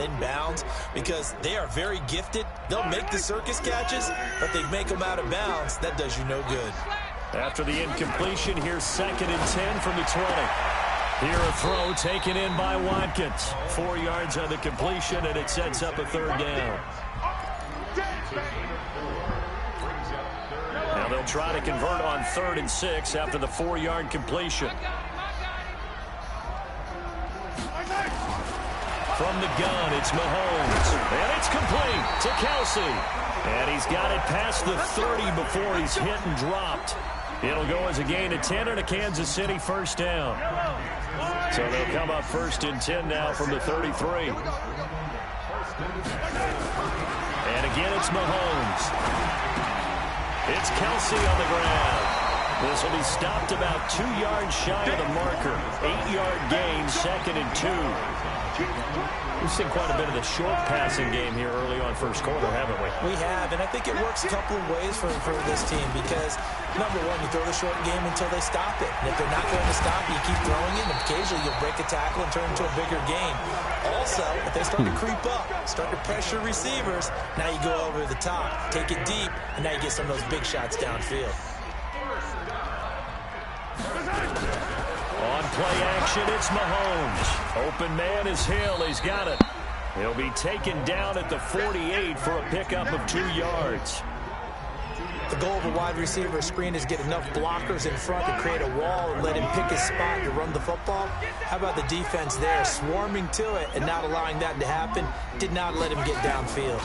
inbounds because they are very gifted. They'll make the circus catches, but they make them out of bounds. That does you no good. After the incompletion, here's 2nd and 10 from the 20. Here a throw taken in by Watkins. 4 yards on the completion, and it sets up a 3rd down. Now they'll try to convert on 3rd and 6 after the 4-yard completion. From the gun, it's Mahomes. And it's complete to Kelsey. And he's got it past the 30 before he's hit and dropped. It'll go as a gain of 10 and a Kansas City 1st down. So they'll come up 1st and 10 now from the 33. And again, it's Mahomes. It's Kelsey on the ground. This will be stopped about 2 yards shy of the marker. 8-yard gain, 2nd and 2. We've seen quite a bit of the short passing game here early on 1st quarter, haven't we? We have, and I think it works a couple of ways for this team because, number one, you throw the short game until they stop it. And if they're not going to stop it, you keep throwing it, and occasionally you'll break a tackle and turn into a bigger game. Also, if they start to creep up, start to pressure receivers, now you go over the top, take it deep, and now you get some of those big shots downfield. On play action, it's Mahomes. Open man is Hill. He's got it. He'll be taken down at the 48 for a pickup of 2 yards. The goal of a wide receiver screen is get enough blockers in front to create a wall and let him pick his spot to run the football. How about the defense there, swarming to it and not allowing that to happen? Did not let him get downfield.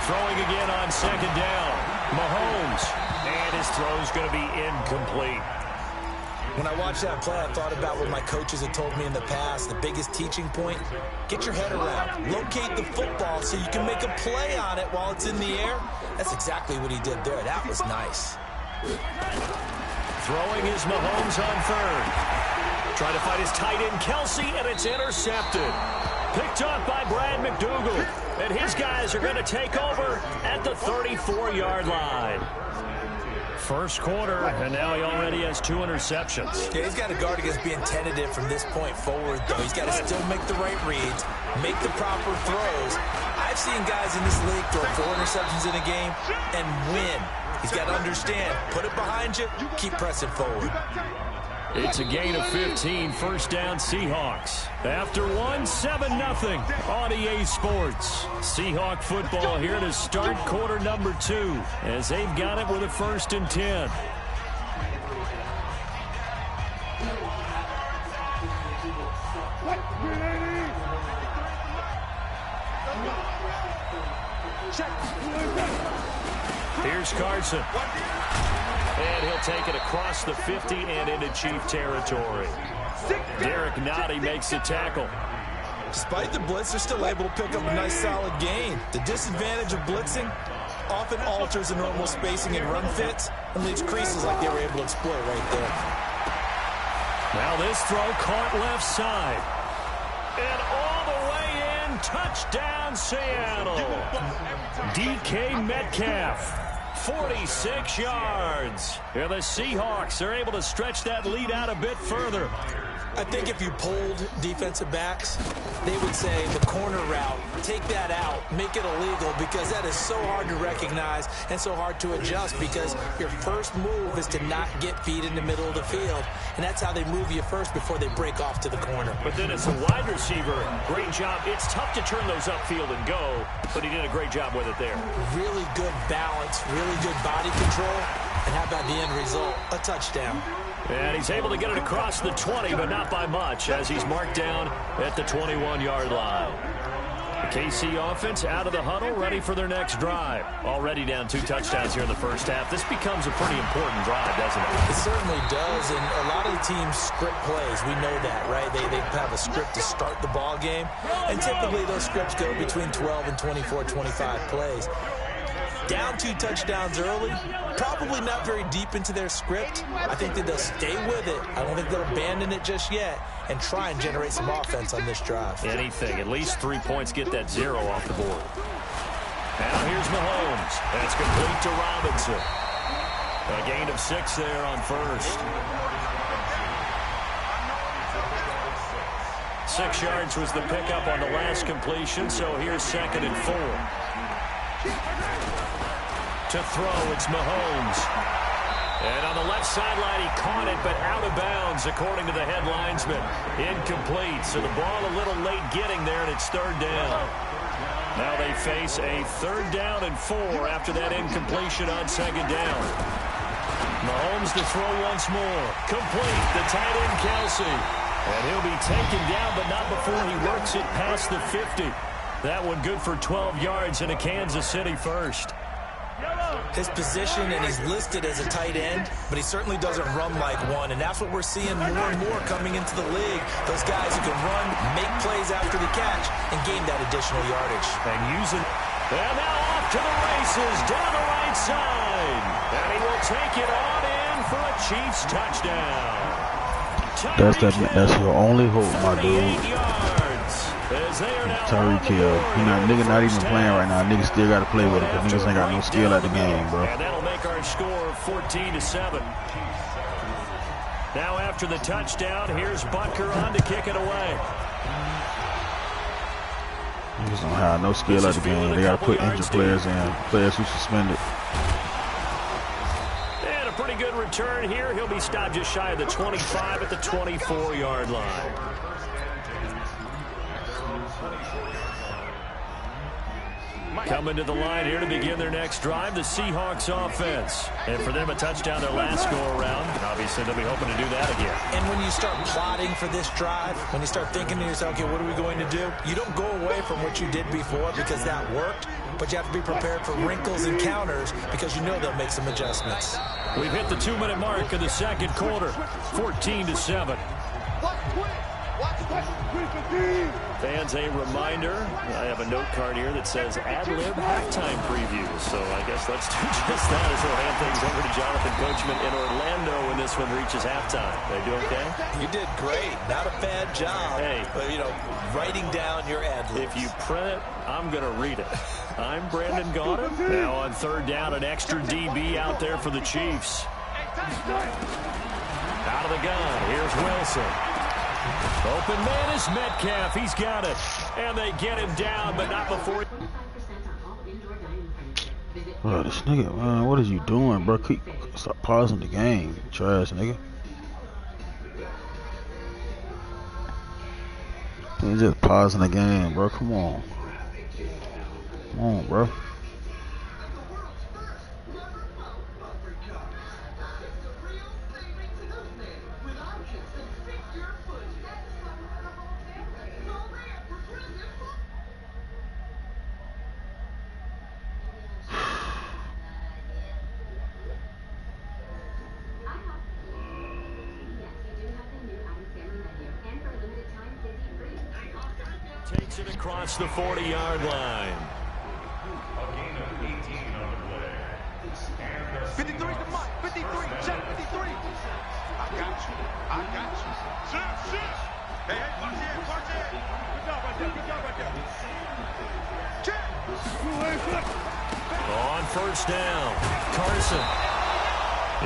Throwing again on 2nd down. Mahomes. And his throw's going to be incomplete. When I watched that play, I thought about what my coaches had told me in the past. The biggest teaching point, get your head around. Locate the football so you can make a play on it while it's in the air. That's exactly what he did there. That was nice. Throwing is Mahomes on 3rd. Trying to find his tight end, Kelsey, and it's intercepted. Picked up by Brad McDougal. And his guys are going to take over at the 34-yard line. 1st quarter, and now he already has 2 interceptions. Yeah, he's got to guard against being tentative from this point forward, though. He's got to still make the right reads, make the proper throws. I've seen guys in this league throw 4 interceptions in a game and win. He's got to understand, put it behind you, keep pressing forward. It's a gain of 15, 1st down Seahawks. After 1, 7-0 on EA Sports. Seahawk football here to start quarter number 2 as they've got it with a 1st and 10. Here's Carson. And he'll take it across the 50 and into Chief territory. Derek Nottie makes the tackle. Despite the blitz, they're still able to pick up a nice solid gain. The disadvantage of blitzing often alters the normal spacing and run fits and leaves creases like they were able to exploit right there. Now this throw caught left side. And all the way in, touchdown Seattle. DK Metcalf. 46 yards. Here the Seahawks are able to stretch that lead out a bit further. I think if you polled defensive backs, they would say the corner route, take that out, make it illegal, because that is so hard to recognize and so hard to adjust because your first move is to not get feet in the middle of the field, and that's how they move you first before they break off to the corner. But then as a wide receiver, great job. It's tough to turn those upfield and go, but he did a great job with it there. Really good balance, really good body control, and how about the end result? A touchdown. And he's able to get it across the 20, but not by much, as he's marked down at the 21-yard line. The KC offense out of the huddle, ready for their next drive. Already down 2 touchdowns here in the first half. This becomes a pretty important drive, doesn't it? It certainly does, and a lot of the teams script plays. We know that, right? They have a script to start the ball game, and typically those scripts go between 12 and 24, 25 plays. Down 2 touchdowns early, probably not very deep into their script. I think that they'll stay with it. I don't think they'll abandon it just yet and try and generate some offense on this drive. Anything. At least 3 points, get that 0 off the board. Now here's Mahomes. That's complete to Robinson. A gain of 6 there on 1st. 6 yards was the pickup on the last completion, so here's 2nd and 4. To throw, it's Mahomes. And on the left sideline, he caught it, but out of bounds, according to the head linesman. Incomplete, so the ball a little late getting there, and it's 3rd down. Now they face a 3rd down and 4 after that incompletion on 2nd down. Mahomes to throw once more. Complete, the tight end, Kelsey. And he'll be taken down, but not before he works it past the 50. That one good for 12 yards and a Kansas City first. His position, and he's listed as a tight end, but he certainly doesn't run like one, and that's what we're seeing more and more coming into the league. Those guys who can run, make plays after the catch, and gain that additional yardage. And using... And now off to the races, down the right side. And he will take it on in for a Chiefs touchdown. That's your only hope, my dude. Tyreek Hill. Nigga not even playing right now. Niggas still got to play with him because niggas ain't got no skill at the game, bro. And that'll make our score 14-7. Now after the touchdown, here's Butker on to kick it away. Niggas don't have no skill at the game. They got to put injured players in, players who suspended. And a pretty good return here. He'll be stopped just shy of the 25 at the 24-yard line. Coming to the line here to begin their next drive, the Seahawks offense. And for them, a touchdown their last go-around. Obviously, they'll be hoping to do that again. And when you start plotting for this drive, when you start thinking to yourself, okay, what are we going to do? You don't go away from what you did before because that worked, but you have to be prepared for wrinkles and counters because you know they'll make some adjustments. We've hit the 2-minute mark of the second quarter, 14-7. Fans, a reminder, I have a note card here that says ad-lib halftime preview. So I guess let's do just that as we'll hand things over to Jonathan Coachman in Orlando when this one reaches halftime. They do okay? You did great. Not a bad job. Hey. But, writing down your ad-libs. If you print it, I'm going to read it. I'm Brandon Gaudin. Now on 3rd down, an extra DB out there for the Chiefs. Out of the gun, here's Wilson. Open man is Metcalf. He's got it. And they get him down, but not before. Bro, this nigga, man, what is you doing, bro? Stop pausing the game, trash nigga. You just pausing the game, bro. Come on. Come on, bro. Takes it across the 40-yard line. A gain of 18 on the play. 53 to Mike. 53. Check 53. I got you. Sit. Hey, watch it. Good job right there. Check. On 1st down, Carson.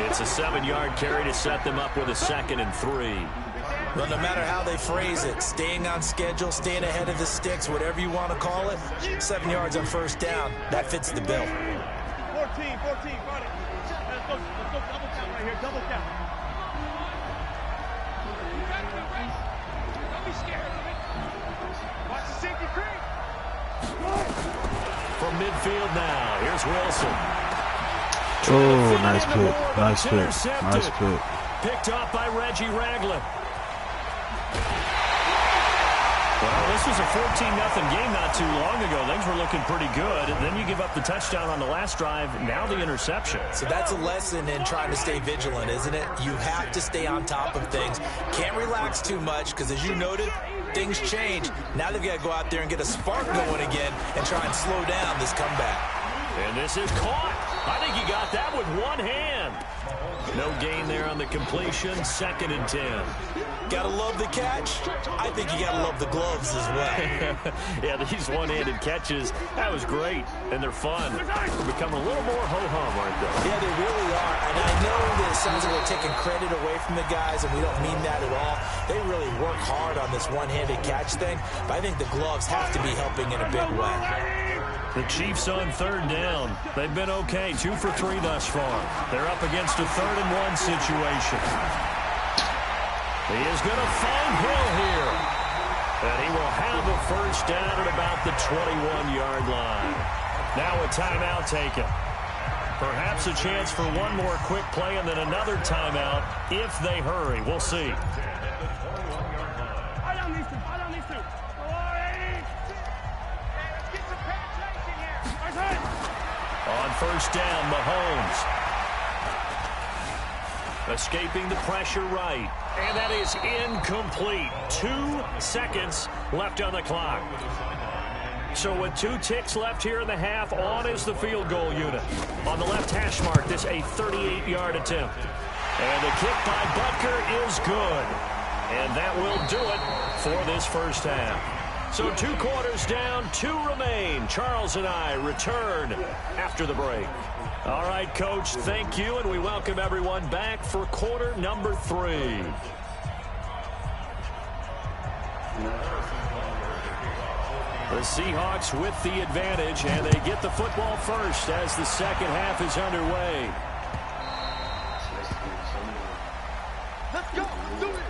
It's a 7-yard carry to set them up with a 2nd and 3. Well, no matter how they phrase it, staying on schedule, staying ahead of the sticks, whatever you want to call it, 7 yards on 1st down, that fits the bill. 14, got it. Let's go double count right here, double count. Don't be scared of it. Watch the safety creep. From midfield now, here's Wilson. Oh, nice pick. Picked off by Reggie Ragland. Well, this was a 14-0 game not too long ago. Things were looking pretty good. And then you give up the touchdown on the last drive. Now the interception. So that's a lesson in trying to stay vigilant, isn't it? You have to stay on top of things. Can't relax too much because, as you noted, things change. Now they've got to go out there and get a spark going again and try and slow down this comeback. And this is caught. I think he got that with one hand. No gain there on the completion. 2nd and 10. Gotta love the catch. I think you gotta love the gloves as well. Yeah, these one-handed catches, that was great, and they're fun. They're becoming a little more ho-hum, aren't they? Yeah, they really are. And I know that it sounds like we're taking credit away from the guys, and we don't mean that at all. They really work hard on this one-handed catch thing, but I think the gloves have to be helping in a big way. The Chiefs on 3rd down. They've been okay, 2 for 3 thus far. They're up against a 3rd and 1 situation. He is going to find Hill here. And he will have a 1st down at about the 21-yard line. Now a timeout taken. Perhaps a chance for one more quick play and then another timeout if they hurry. We'll see. On 1st down, Mahomes. Escaping the pressure right. And that is incomplete. 2 seconds left on the clock. So with 2 ticks left here in the half, on is the field goal unit. On the left hash mark, this a 38-yard attempt. And the kick by Butker is good. And that will do it for this 1st half. So 2 quarters down, 2 remain. Charles and I return after the break. All right, Coach, thank you, and we welcome everyone back for quarter number 3. The Seahawks with the advantage, and they get the football first as the 2nd half is underway. Let's go. Let's do it.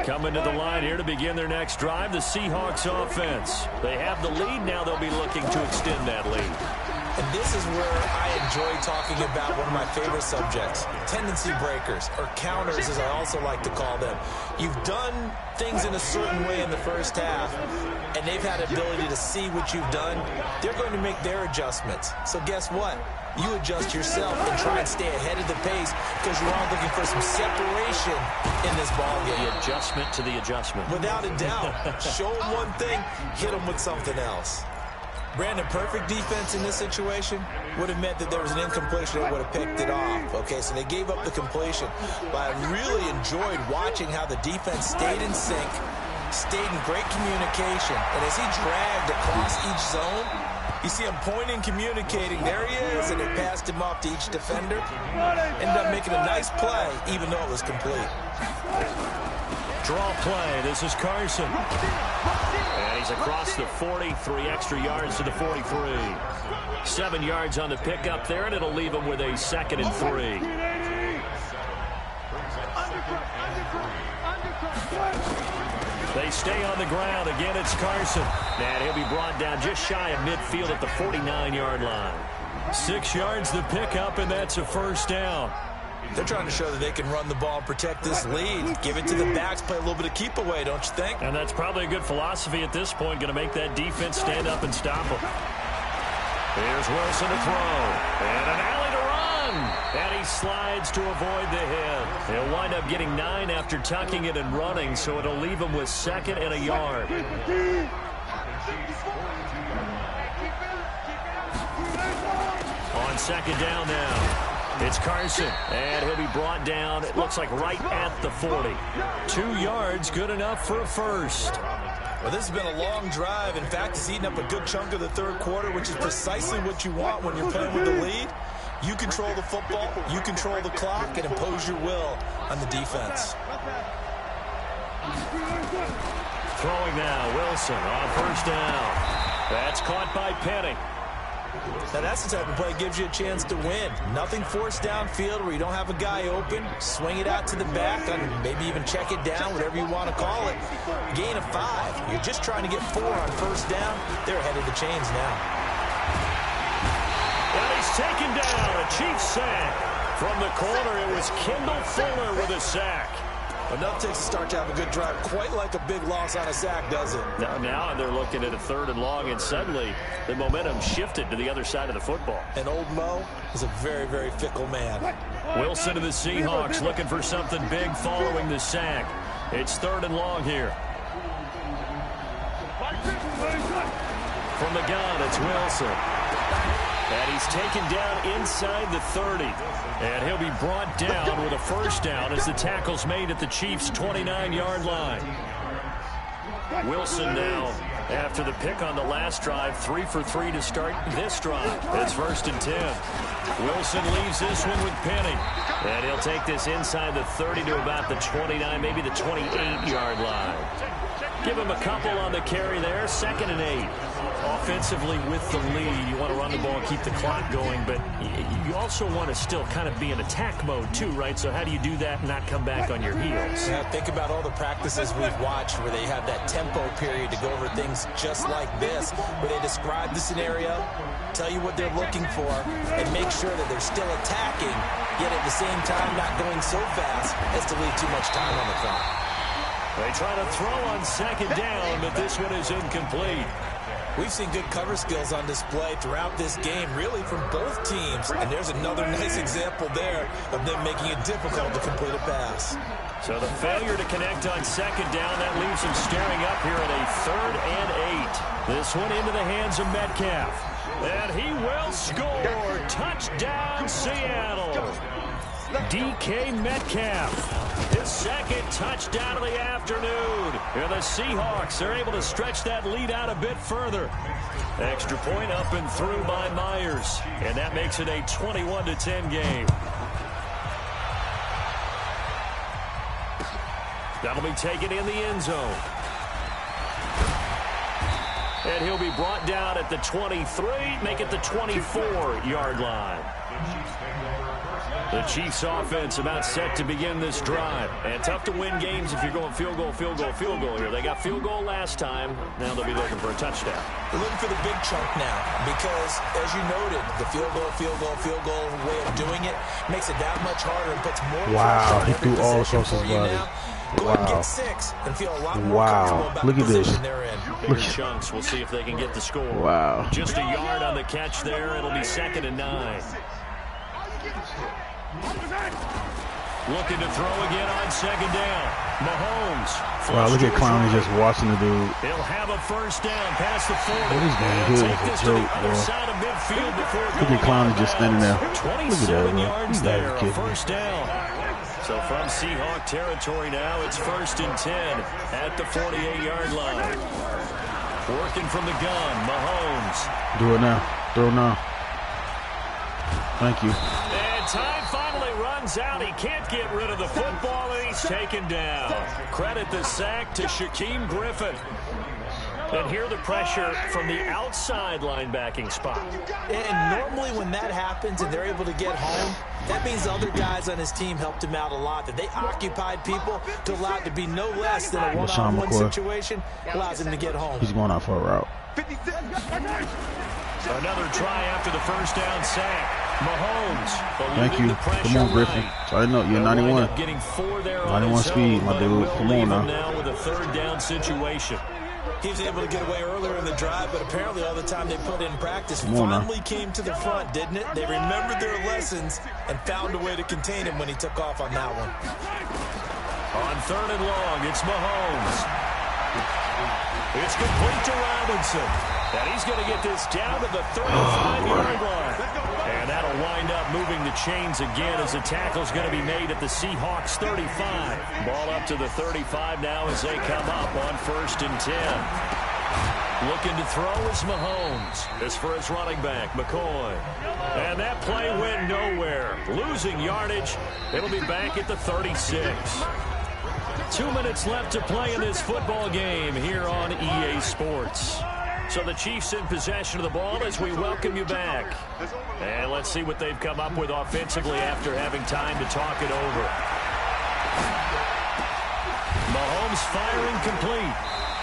Coming to the line here to begin their next drive, the Seahawks offense. They have the lead. Now they'll be looking to extend that lead. And this is where I enjoy talking about one of my favorite subjects, tendency breakers, or counters as I also like to call them. You've done things in a certain way in the 1st half, and they've had the ability to see what you've done. They're going to make their adjustments. So guess what? You adjust yourself and try and stay ahead of the pace because you're all looking for some separation in this ballgame. The adjustment to the adjustment. Without a doubt. Show them one thing, hit them with something else. Brandon, perfect defense in this situation would have meant that there was an incompletion that would have picked it off. Okay, so they gave up the completion. But I really enjoyed watching how the defense stayed in sync, stayed in great communication. And as he dragged across each zone, you see him pointing, communicating. There he is, and it passed him off to each defender. Ended up making a nice play, even though it was complete. Draw play. This is Carson. And he's across the 40, 3 extra yards to the 43. 7 yards on the pickup there, and it'll leave him with a 2nd and 3. They stay on the ground. Again, it's Carson. And he'll be brought down just shy of midfield at the 49-yard line. 6 yards the pickup, and that's a 1st down. They're trying to show that they can run the ball and protect this lead. Give it to the backs, play a little bit of keep away, don't you think? And that's probably a good philosophy at this point, going to make that defense stand up and stop them. Here's Wilson to throw. And an alley to run. And he slides to avoid the hit. He'll wind up getting 9 after tucking it and running, so it'll leave him with 2nd and a yard. On 2nd down now. It's Carson, and he'll be brought down, it looks like right at the 40. 2 yards, good enough for a 1st. Well, this has been a long drive. In fact, it's eaten up a good chunk of the 3rd quarter, which is precisely what you want when you're playing with the lead. You control the football, you control the clock, and impose your will on the defense. Throwing now, Wilson on 1st down. That's caught by Penny. Now, that's the type of play that gives you a chance to win. Nothing forced downfield where you don't have a guy open. Swing it out to the back, and maybe even check it down, whatever you want to call it. Gain of 5. You're just trying to get 4 on 1st down. They're ahead of the chains now. And he's taken down. A Chiefs sack. From the corner, it was Kendall Fuller with a sack. Enough takes a start to have a good drive. Quite like a big loss on a sack, does it? Now they're looking at a 3rd and long, and suddenly the momentum shifted to the other side of the football. And old Mo is a very, very fickle man. Wilson of the Seahawks looking for something big following the sack. It's 3rd and long here. From the gun, it's Wilson. And he's taken down inside the 30. And he'll be brought down with a first down as the tackle's made at the Chiefs' 29-yard line. Wilson now, after the pick on the last drive, 3 for 3 to start this drive. It's 1st and 10. Wilson leaves this one with Penny. And he'll take this inside the 30 to about the 29, maybe the 28-yard line. Give him a couple on the carry there. 2nd and 8. Offensively with the lead, you want to run the ball, keep the clock going, but you also want to still kind of be in attack mode too, right? So how do you do that and not come back on your heels? Yeah, think about all the practices we've watched where they have that tempo period to go over things just like this, where they describe the scenario, tell you what they're looking for, and make sure that they're still attacking, yet at the same time not going so fast as to leave too much time on the clock. They try to throw on 2nd down, but this one is incomplete. We've seen good cover skills on display throughout this game, really from both teams. And there's another nice example there of them making it difficult to complete a pass. So the failure to connect on 2nd down, that leaves him staring up here at a 3rd and 8. This one into the hands of Metcalf. And he will score. Touchdown, Seattle. DK Metcalf, his 2nd touchdown of the afternoon. And the Seahawks are able to stretch that lead out a bit further. Extra point up and through by Myers. And that makes it a 21-10 game. That'll be taken in the end zone. And he'll be brought down at the 23, make it the 24-yard line. The Chiefs offense about set to begin this drive. And tough to win games if you're going field goal, field goal, field goal here. They got field goal last time. Now they'll be looking for a touchdown. They're looking for the big chunk now because, as you noted, the field goal way of doing it makes it that much harder and puts more pressure on every possession for you now. Go ahead and get 6 and feel a lot more comfortable about Look the at this. position they're in. Bigger chunks. We'll see if they can get the score. Wow. Just a yard on the catch there. It'll be 2nd and 9. Looking to throw again on 2nd down. Mahomes. Wow, look at Clowney just watching the dude. He'll have a first down past the 40. What is going He'll on? take this to the other side of midfield before Look at Clowney just standing there. 27 yards there, Kid. first down. So from Seahawk territory now, it's 1st and 10 at the 48-yard line. Working from the gun, Mahomes. Do it now. Throw now. Thank you. And time finally runs out. He can't get rid of the football, and he's taken down. Credit the sack to Shaquem Griffin. And here the pressure from the outside linebacking spot. And normally when that happens and they're able to get home, that means other guys on his team helped him out a lot. That they occupied people to allow it to be no less than a one-on-one situation allows him to get home. He's going out for a route. Another try after the first down sack. Mahomes. Thank you. Come on, Griffin. So I know you're 91. Getting 4 there 91 speed, my dude. Come on now. Now with a 3rd down situation. He was able to get away earlier in the drive, but apparently all the time they put in practice finally came to the front, didn't it? They remembered their lessons and found a way to contain him when he took off on that one. On 3rd and long, it's Mahomes. It's complete to Robinson. And he's going to get this down to the 35-yard line. And that'll wind up moving the chains again as the tackle's going to be made at the Seahawks 35. Ball up to the 35 now as they come up on 1st and 10. Looking to throw is Mahomes. This for his running back, McCoy. And that play went nowhere. Losing yardage. It'll be back at the 36. 2 minutes left to play in this football game here on EA Sports. So the Chiefs in possession of the ball as we welcome you back. And let's see what they've come up with offensively after having time to talk it over. Mahomes firing complete.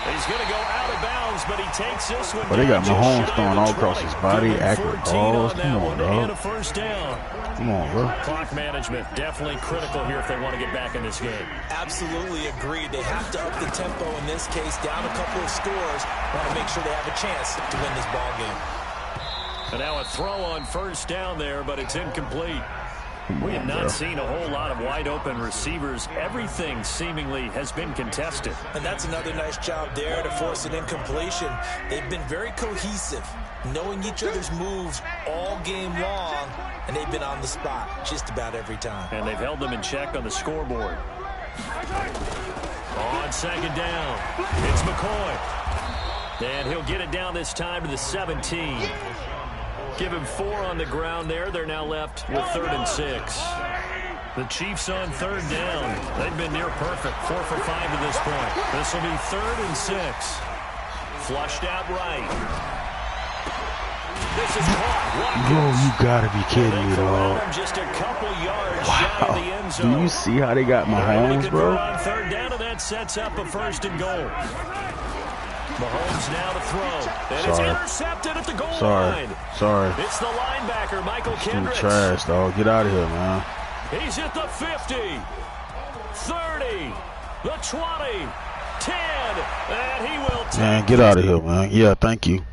He's going to go out of bounds, but he takes this one. But they got Mahomes throwing all across his body, accurate balls. Come on, dog. And a first down. Come on, bro. Clock management definitely critical here if they want to get back in this game. Absolutely agreed. They have to up the tempo in this case, down a couple of scores. Want to make sure they have a chance to win this ball game. And now a throw on first down there, but it's incomplete. We have not seen a whole lot of wide-open receivers. Everything seemingly has been contested. And that's another nice job there to force an incompletion. They've been very cohesive, knowing each other's moves all game long, and they've been on the spot just about every time. And they've held them in check on the scoreboard. On second down, it's McCoy. And he'll get it down this time to the 17. Give him 4 on the ground there. They're now left with 3rd and 6. The Chiefs on 3rd down. They've been near perfect. 4 for 5 to this point. This will be 3rd and 6. Flushed out right. This is caught. Yo, you gotta be kidding me, dog. Just a couple yards shy of the end zone. Do you see how they got Mahomes, bro? On 3rd down, and that sets up a 1st and goal. Mahomes now to throw. And it's intercepted at the goal line. Sorry. It's the linebacker, Michael Kendricks. Trash, dog. Get out of here, man. He's at the 50, 30, the 20, 10, and he will take. Man, get out of here, man. Yeah, thank you.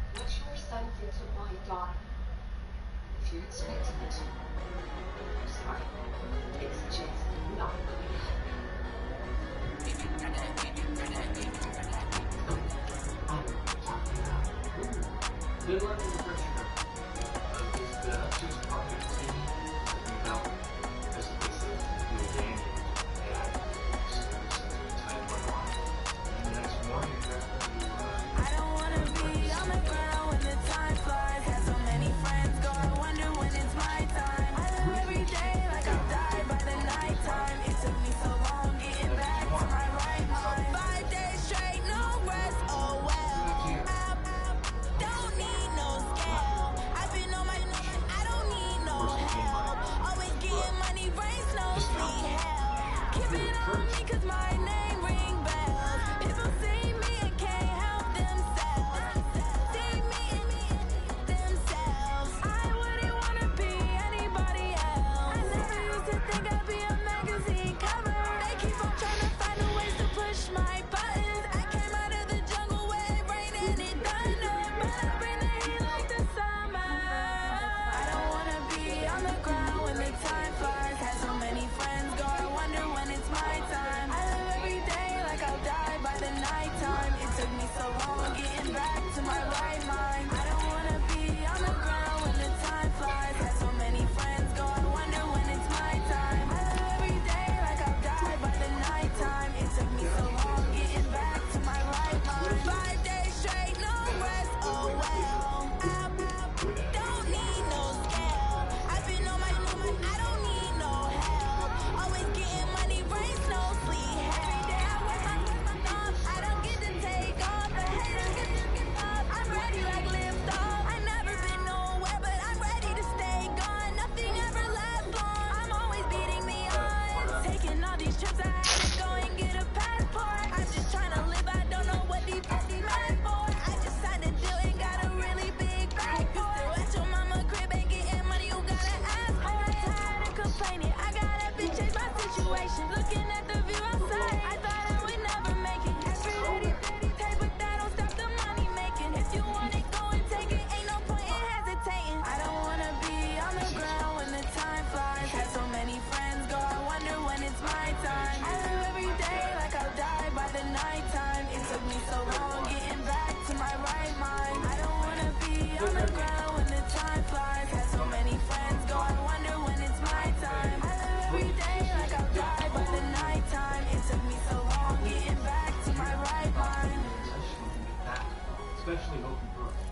Especially Hope Brooks.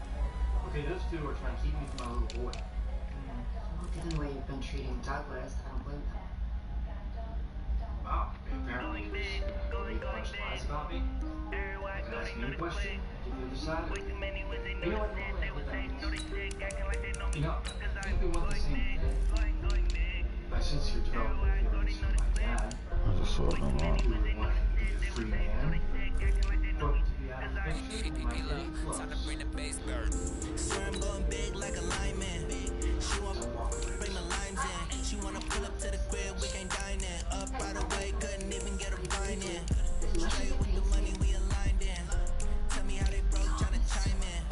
Okay, those two are trying to keep me from my little boy. Well, given the way you've been treating Douglas, I don't blame them. Wow, apparently there's fresh lies about me. You can ask me a question, give you the other side. You know what? You know, I think we want the same thing. But since you're developing feelings for my dad, I just saw them on. we would want to be a free man. Brooke to be out of the picture, we might get close. I'm going big like a lineman. She want to bring the limes in. She wanna pull up to the crib, we can't dine in. Up right away, couldn't even get a wine in. Straight with the money we aligned in. Tell me how they broke, tryna chime in.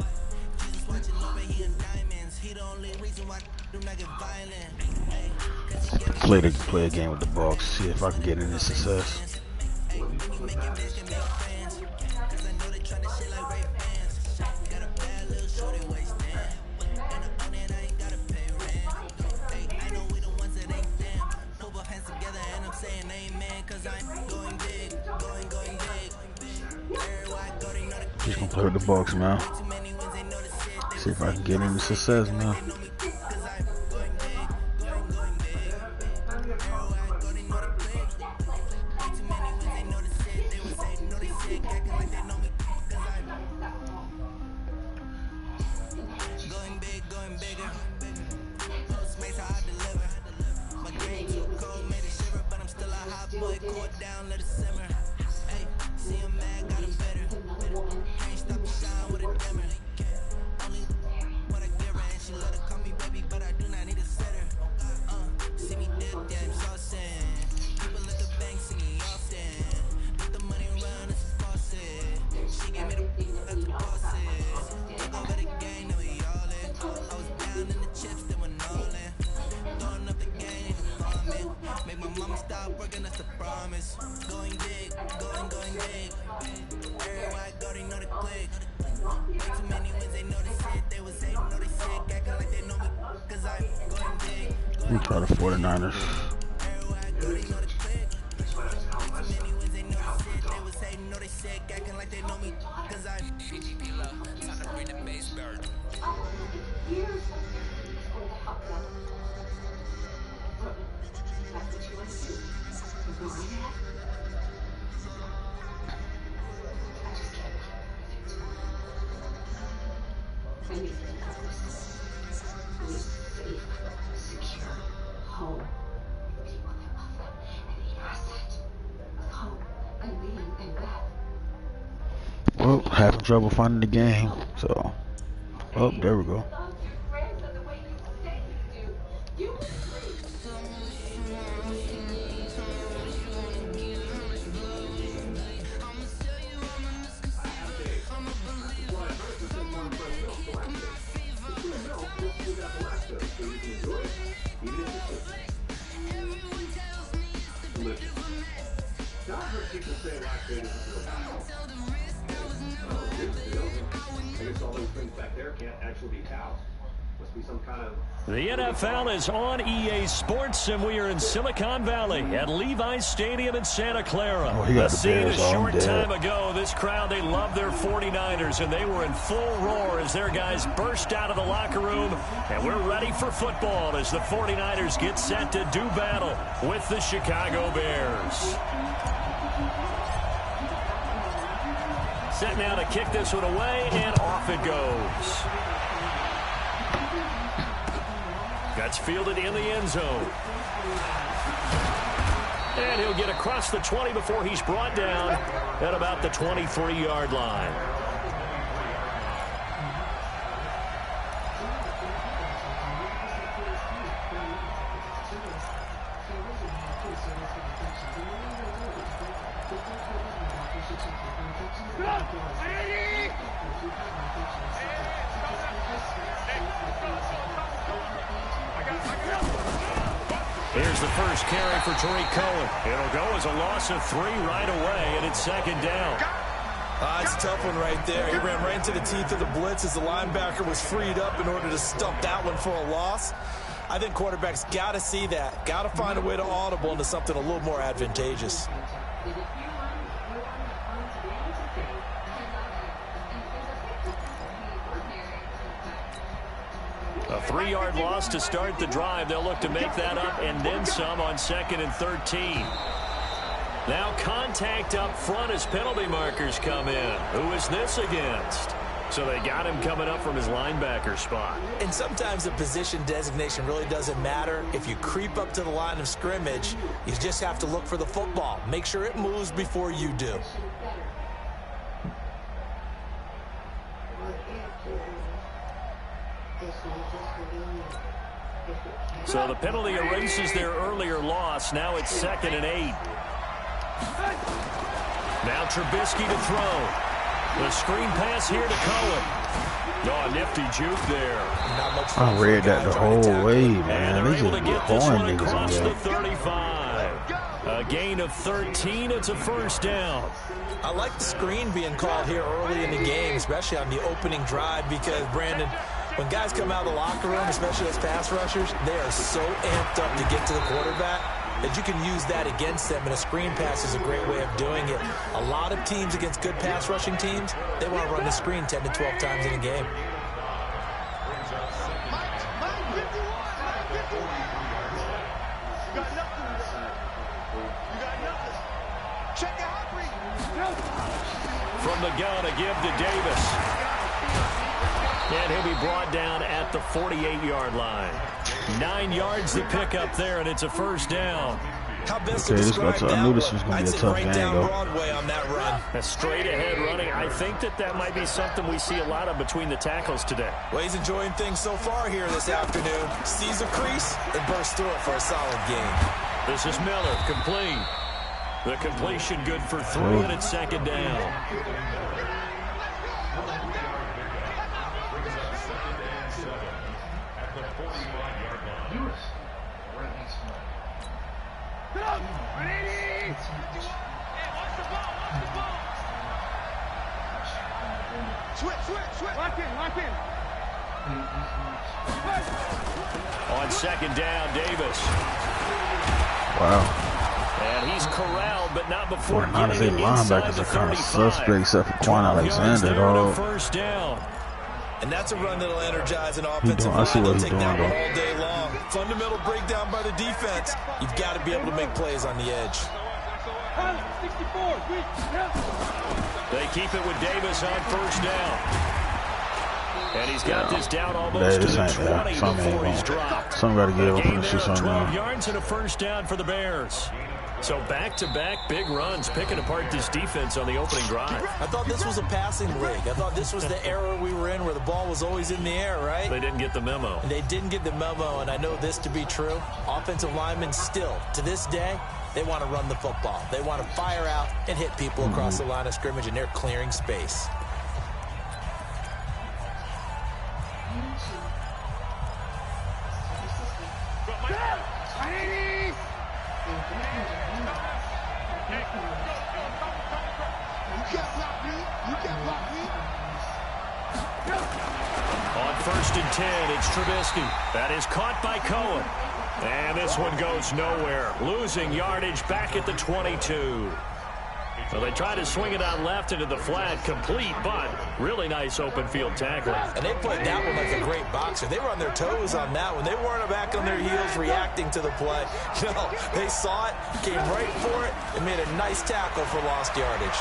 Jesus watching over, he in diamonds. He the only reason why do not get violent. Hey, cause he give me play a game with the Bucks. See if I can get any success. Just gonna play with the Bucks, man. See if I can get any success, man. Let me try the 49ers. Well, having trouble finding the game, so oh, there we go. The NFL is on EA Sports, and we are in Silicon Valley at Levi's Stadium in Santa Clara. Oh, he got the scene Bears a short on time ago. This crowd, they love their 49ers, and they were in full roar as their guys burst out of the locker room. And we're ready for football as the 49ers get set to do battle with the Chicago Bears. Set now to kick this one away, and off it goes. That's fielded in the end zone. And he'll get across the 20 before he's brought down at about the 23-yard line. Here's the first carry for Tariq Cohen. It'll go as a loss of 3 right away, and it's second down. It's a tough one right there. He ran right into the teeth of the blitz as the linebacker was freed up in order to stop that one for a loss. I think quarterbacks got to see that. Got to find a way to audible into something a little more advantageous. A 3-yard loss to start the drive. They'll look to make that up and then some on 2nd and 13. Now contact up front as penalty markers come in. Who is this against? So they got him coming up from his linebacker spot. And sometimes the position designation really doesn't matter. If you creep up to the line of scrimmage, you just have to look for the football. Make sure it moves before you do. So the penalty erases their earlier loss. Now it's 2nd and 8. Now Trubisky to throw. The screen pass here to Cohen. Oh, nifty juke there. Not much I read that the whole way, man. And They they're able just to be get this pouring one niggas on across the that. 35. A gain of 13. It's a first down. I like the screen being called here early in the game, especially on the opening drive, because, Brandon, when guys come out of the locker room, especially as pass rushers, they are so amped up to get to the quarterback that you can use that against them, and a screen pass is a great way of doing it. A lot of teams against good pass rushing teams, they want to run the screen 10 to 12 times in a game. From the gun, a give to Davis. And he'll be brought down at the 48-yard line. 9 yards to pick up there, and it's a first down. How best Okay, to this describe I that knew this one? was going to I'd be a say tough right game, down though. Broadway on that run. A straight-ahead running. I think that might be something we see a lot of between the tackles today. Well, he's enjoying things so far here this afternoon. Sees a crease and bursts through it for a solid gain. This is Miller, complete. The completion good for 3, and it's second down. On second down, Davis. Wow. And he's corralled, but not before Honestly, getting inside linebackers the are kind of 35. suspect except for Quan 12 yards Alexander, there and a dog. first down. And that's a run that'll energize an offensive I see line. what They'll he's take doing, that one though. all day long. Fundamental breakdown by the defense. You've got to be able to make plays on the edge. They keep it with Davis on first down. And he's got this down almost to the 20 before he's dropped. Some got to give up Gain and there shoot of something. 12 yards and a first down for the Bears. So back-to-back big runs, picking apart this defense on the opening drive. I thought this was a passing league. I thought this was the era we were in where the ball was always in the air, right? They didn't get the memo. They didn't get the memo, and I know this to be true. Offensive linemen still, to this day, they want to run the football. They want to fire out and hit people across the line of scrimmage, and they're clearing space. On first and 10, it's Trubisky. That is caught by Cohen. And this one goes nowhere. Losing yardage back at the 22. So they try to swing it out left into the flat, complete, but really nice open field tackle. And they played that one like a great boxer. They were on their toes on that one. They weren't back on their heels reacting to the play. No, they saw it, came right for it, and made a nice tackle for lost yardage.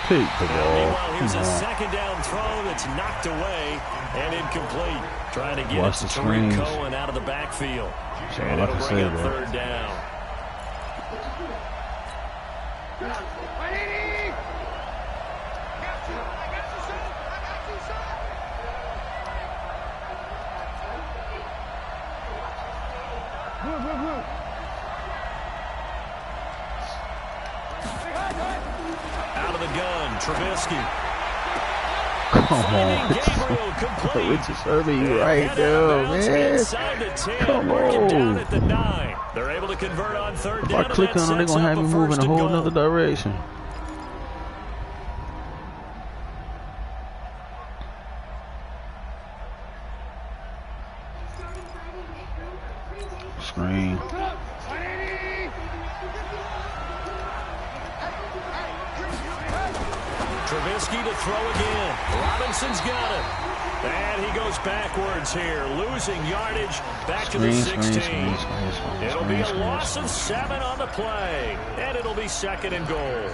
Take the ball. Meanwhile, here's a second down throw that's knocked away and incomplete. Trying to get Watch it the to Tariq screens. Cohen out of the backfield. So And I it'll can bring say up that. third down. Out of the gun, Trubisky. Come on. Gabriel complete. Richard Sherman, you right Head there, out of bounds man. inside the 10. Come Mark it down on. at the 9. They're able to convert on third If down. I click and on them, they're that going to sets have up me move in first a and whole goal. nother direction. Screen. Trubisky to throw again. Robinson's got it. And he goes backwards here, losing yardage back to the 16. It'll be a loss of 7 on the play, and it'll be second and goal.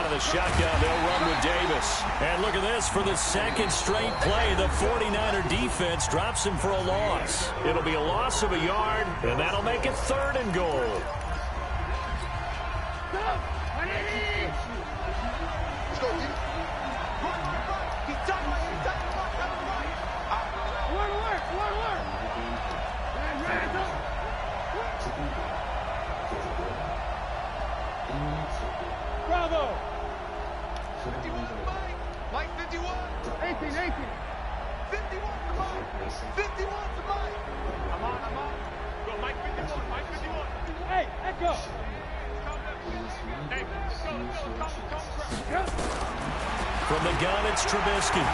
out of the shotgun. They'll run with Davis. And look at this. For the second straight play, the 49er defense drops him for a loss. It'll be a loss of a yard, and that'll make it 3rd and goal. Bravo! 51 to Mike. Mike 51. 18. 51 to Mike. 51 to Mike. I'm on. Go, Mike 51. Mike 51. Hey, echo. Hey, come. From the gun, it's Trubisky.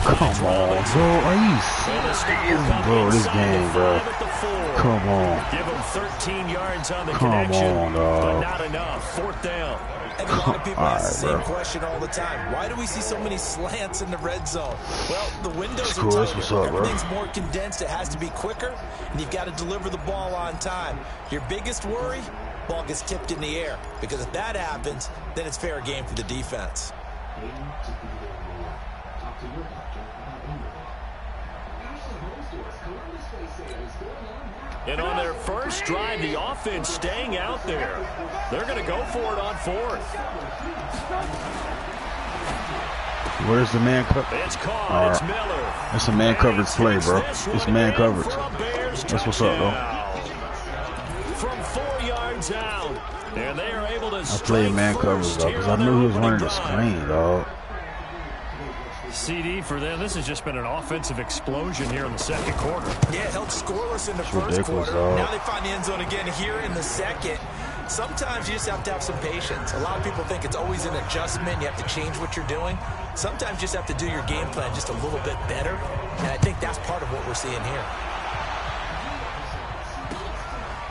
Come on, bro. Are you serious, bro? This game, bro. Come on. Give him 13 yards on the connection, but not enough. 4th down. And a lot of people ask the same question all the time. Why do we see so many slants in the red zone? Well, the windows are tighter. Everything's more condensed. It has to be quicker, and you've got to deliver the ball on time. Your biggest worry? Ball gets tipped in the air. Because if that happens, then it's fair game for the defense. And on their first drive, the offense staying out there. They're going to go for it on 4th. Where's the man coverage? It's caught. It's Miller. That's a man coverage play, bro. It's man coverage. That's what's up, though. From 4 yards out. And they are able to I played man coverage, though, because I knew he was running the screen, dog. CD for them. This has just been an offensive explosion here in the 2nd quarter. Yeah, held scoreless in the first quarter. Now they find the end zone again here in the 2nd. Sometimes you just have to have some patience. A lot of people think it's always an adjustment. You have to change what you're doing. Sometimes you just have to do your game plan just a little bit better. And I think that's part of what we're seeing here.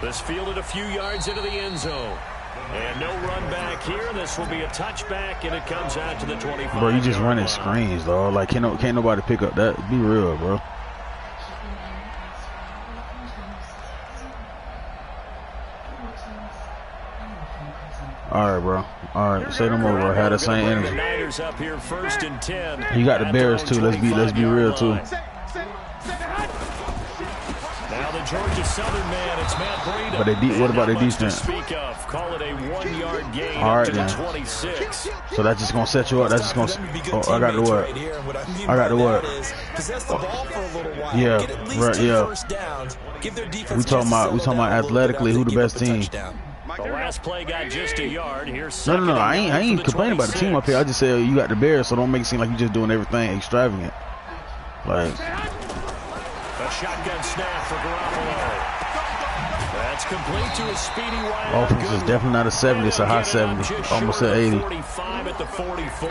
This fielded a few yards into the end zone. And no run back here. This will be a touchback, and it comes out to the 25. Bro, you just running screens, dog. Like, can't nobody pick up that. Be real, bro. All right, bro. All right, say no more, bro. Had the same energy. The Niners up here 1st and 10. You got the Bears too. Let's be real too. Now the Georgia Southern man, it's Matt Breida. But what about their defense? Speak of. Call it a 1-yard gain all right, to then. 26. So that's just gonna set you up. That's just gonna. Oh, I got the what? I got the what? Yeah, right. Yeah. We talking about athletically who the best team. The last play got just a yard. Here's no. I ain't complaining about the team up here. I just said you got the Bears, so don't make it seem like you're just doing everything extravagant. Like. A shotgun snap for Garoppolo. That's complete to a speedy wide. Offense is definitely not a 70, it's a high 70, almost at 80. 45 at the 44.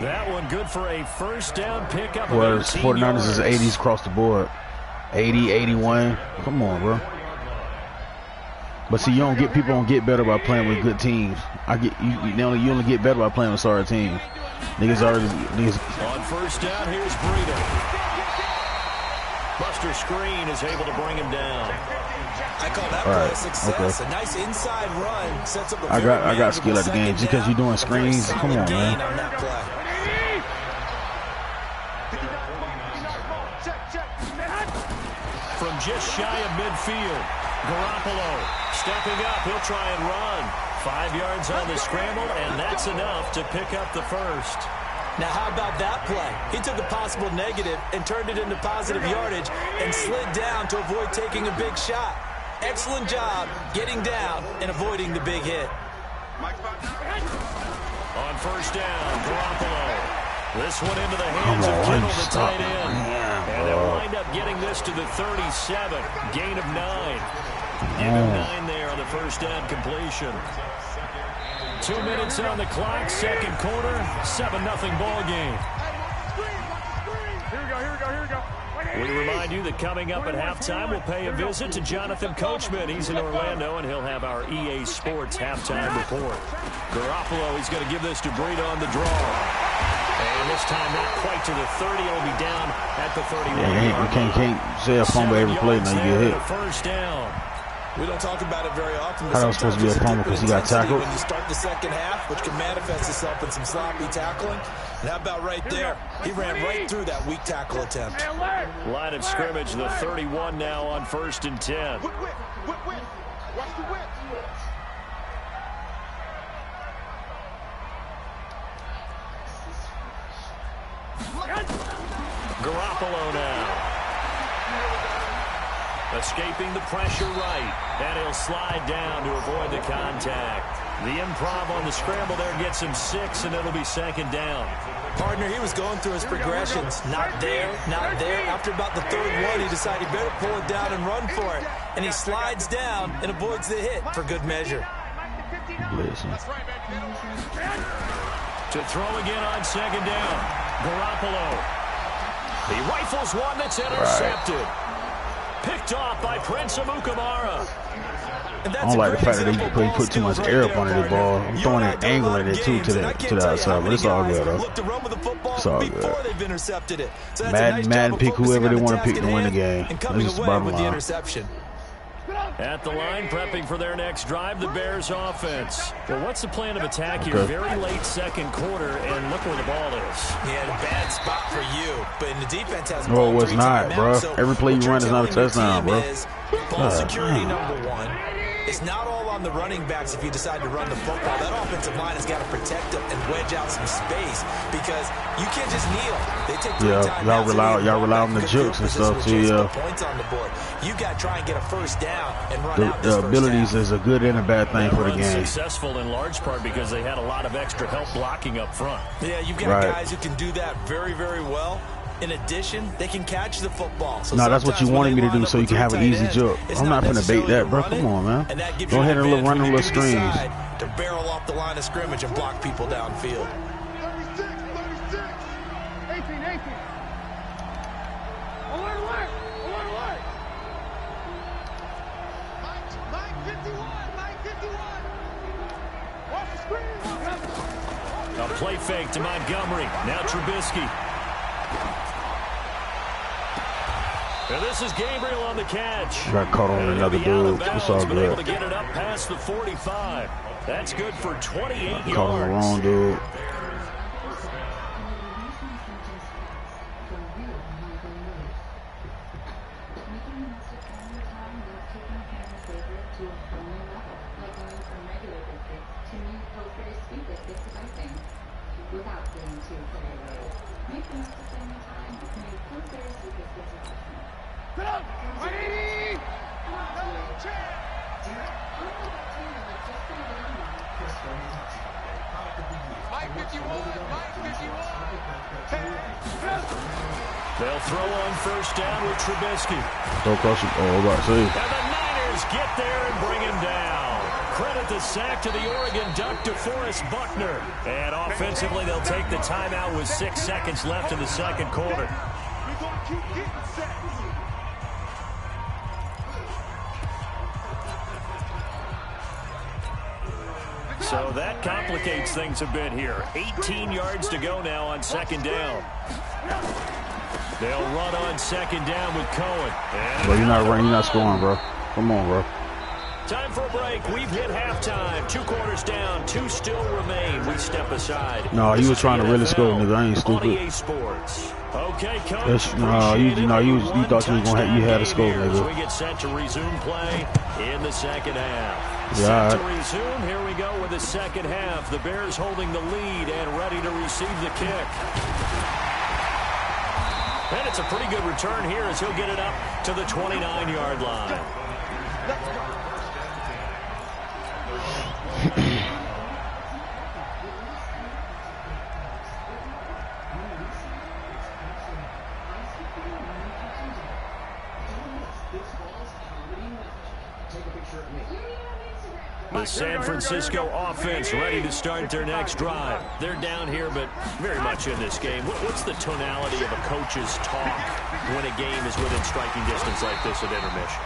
That one good for a 1st down pickup. Well, 49ers is 80s across the board. 80, 81. Come on, bro. But see, people don't get better by playing with good teams. You only get better by playing with sorry teams. Niggas. On 1st down, here's Breida. Buster Screen is able to bring him down. I call that play a success. Okay. A nice inside run sets up a I got skill at the game. Just because you're doing screens, come on, man. From just shy of midfield, Garoppolo stepping up. He'll try and run. 5 yards on the scramble, and that's enough to pick up the 1st. Now, how about that play? He took a possible negative and turned it into positive yardage and slid down to avoid taking a big shot. Excellent job getting down and avoiding the big hit. On 1st down, Garoppolo. This one into the hands of Kittle, the tight end. And they'll wind up getting this to the 37. Gain of 9. Give him 9 there on the 1st down completion. 2 minutes on the clock, 2nd quarter, 7-0 ball game. Here we go. We remind you that coming up at halftime, we'll pay a visit to Jonathan Coachman. He's in Orlando, and he'll have our EA Sports halftime report. Garoppolo, he's going to give this to Breida on the draw. And this time not quite to the 30. It'll be down at the 31. Yeah, you can't say a fumble every play, now you get hit. 1st down. We don't talk about it very often. How that was supposed to be a fumble because he got tackled? When you start the second half, which can manifest itself in some sloppy tackling. And how about right there? He ran right through that weak tackle attempt. Line of scrimmage, the 31 now on 1st and 10. Watch the whip. Garoppolo now. Escaping the pressure right. And he'll slide down to avoid the contact. The improv on the scramble there gets him 6, and it'll be 2nd down. Partner, he was going through his progressions. Not there, not there. After about the 3rd one, he decided he better pull it down and run for it. And he slides down and avoids the hit for good measure. Listen. To throw again on 2nd down. Garoppolo. He rifles one that's intercepted. Right. Picked off by Prince Amukamara. I don't like the fact that he put too much air up under the ball. I'm throwing an angle at it too to the outside, but it's all good though. It's all good. Madden pick whoever they want to pick to win the game. That's just the bottom line. At the line, prepping for their next drive, the Bears offense. Well, what's the plan of attack here? Very late 2nd quarter, and look where the ball is. Yeah, a bad spot for you, but the defense has. No, it was not, bro. Every play you run is not a touchdown, bro. Ball security number 1. It's not all on the running backs if you decide to run the football. That offensive line has got to protect them and wedge out some space because you can't just kneel. They take y'all rely on the jukes and stuff too. Yeah. Points on the board. You got to try and get a 1st down and run out this the abilities is a good and a bad thing for the game. Successful in large part because they had a lot of extra help blocking up front. Yeah, you've got guys who can do that very, very well. In addition, they can catch the football. So no, that's what you wanted me to do so you can have an easy jump. I'm not going to bait that, bro. Come on, man. Go ahead and run them little screens. To barrel off the line of scrimmage and block people downfield. 36. 18. Alert. Line 51. Watch the screen. A play fake to Montgomery. Now Trubisky. And this is Gabriel on the catch. Got caught on another dude. It's all good. Able to get it up past the 45. That's good for 28 yards. Caught on the wrong dude. They'll throw on 1st down with Trubisky. Don't cross it. Oh, about to see. And the Niners get there and bring him down. Credit the sack to the Oregon Duck, DeForest Buckner. And offensively, they'll take the timeout with 6 seconds left in the 2nd quarter. We're going to keep getting sacks. So that complicates things a bit here. 18 yards to go now on 2nd down. They'll run on 2nd down with Cohen. Bro, you're not running. You're not scoring, bro. Come on, bro. Time for a break. We've hit halftime. 2 quarters down. 2 still remain. We step aside. No, he was trying to really score, nigga. I ain't stupid. Sports. Okay, Coach. You thought you was gonna you had a score, nigga. We get set to resume play in the 2nd half. Yeah. Set to resume. Here we go with the 2nd half. The Bears holding the lead and ready to receive the kick. And it's a pretty good return here as he'll get it up to the 29-yard line. The San Francisco offense ready to start their next drive. They're down here, but very much in this game. What's the tonality of a coach's talk when a game is within striking distance like this at intermission?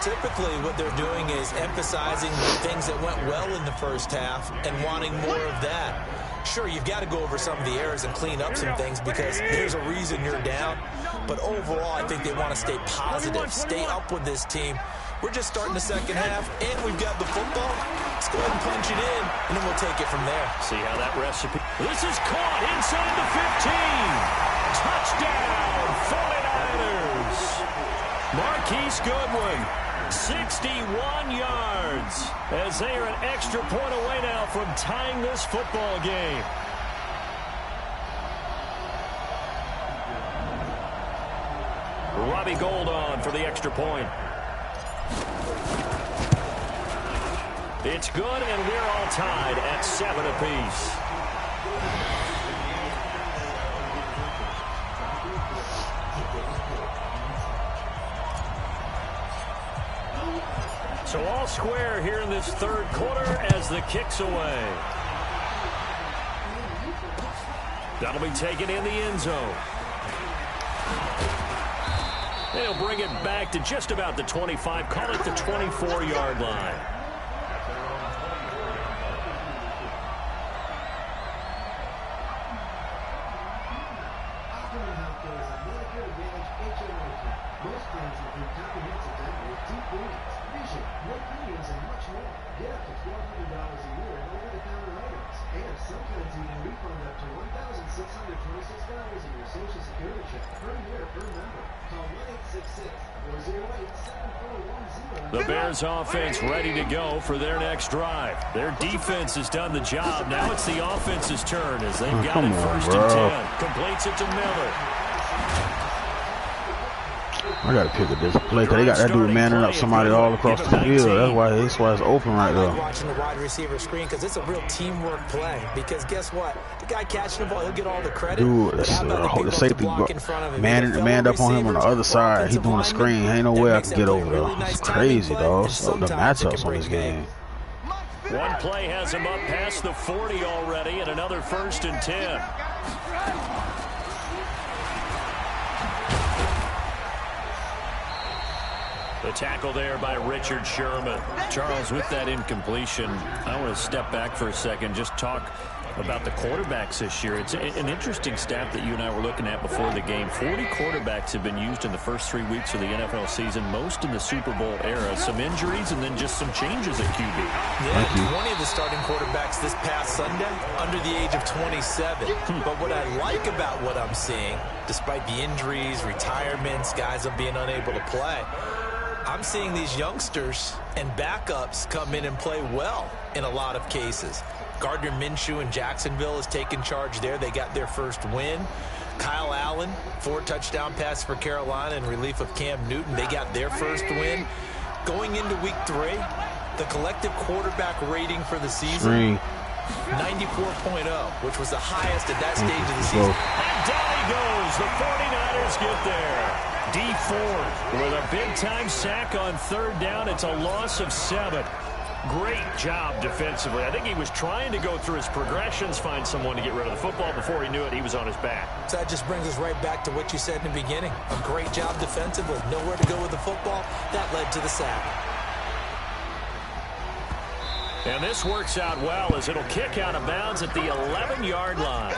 Typically, what they're doing is emphasizing the things that went well in the 1st half and wanting more of that. Sure, you've got to go over some of the errors and clean up some things because there's a reason you're down. But overall, I think they want to stay positive, stay up with this team. We're just starting the second half, and we've got the football. Let's go ahead and punch it in, and then we'll take it from there. See how that recipe. This is caught inside the 15. Touchdown, 49ers. Marquise Goodwin, 61 yards, as they are an extra point away now from tying this football game. Robbie Gould on for the extra point. It's good, and we're all tied at 7 apiece. So all square here in this third quarter as the kick's away. That'll be taken in the end zone. They'll bring it back to just about the 25, call it the 24-yard line. The Bears offense ready to go for their next drive. Their defense has done the job. Now it's the offense's turn as they've got it first and 10. Completes it to Miller. I got to pick a different play because they got that dude manning up somebody all across the field. That's why it's open right there. I like watching the wide receiver screen because it's a real teamwork play. Because guess what? The guy catching the ball, he'll get all the credit. Dude, the safety manned up on him on the other side. He's doing a screen. Ain't no way I can get over there. It's crazy, dog. So the matchups on this game. One play has him up past the 40 already, and another first and 10. The tackle there by Richard Sherman. Charles, with that incompletion, I want to step back for a second, just talk about the quarterbacks this year. It's an interesting stat that you and I were looking at before the game. 40 quarterbacks have been used in the first 3 weeks of the NFL season, most in the Super Bowl era. Some injuries and then just some changes at QB. Yeah, 20 of the starting quarterbacks this past Sunday under the age of 27. But what I like about what I'm seeing, despite the injuries, retirements, guys being unable to play, I'm seeing these youngsters and backups come in and play well in a lot of cases. Gardner Minshew in Jacksonville has taken charge there. They got their first win. Kyle Allen, 4 touchdown passes for Carolina in relief of Cam Newton. They got their first win. Going into week 3, the collective quarterback rating for the season, 94.0, which was the highest at that stage of the season. And down he goes. The 49ers get there. D Ford with a big-time sack on third down. It's a loss of 7. Great job defensively. I think he was trying to go through his progressions, find someone to get rid of the football. Before he knew it, he was on his back. So that just brings us right back to what you said in the beginning. A great job defensively. Nowhere to go with the football. That led to the sack. And this works out well as it'll kick out of bounds at the 11-yard line.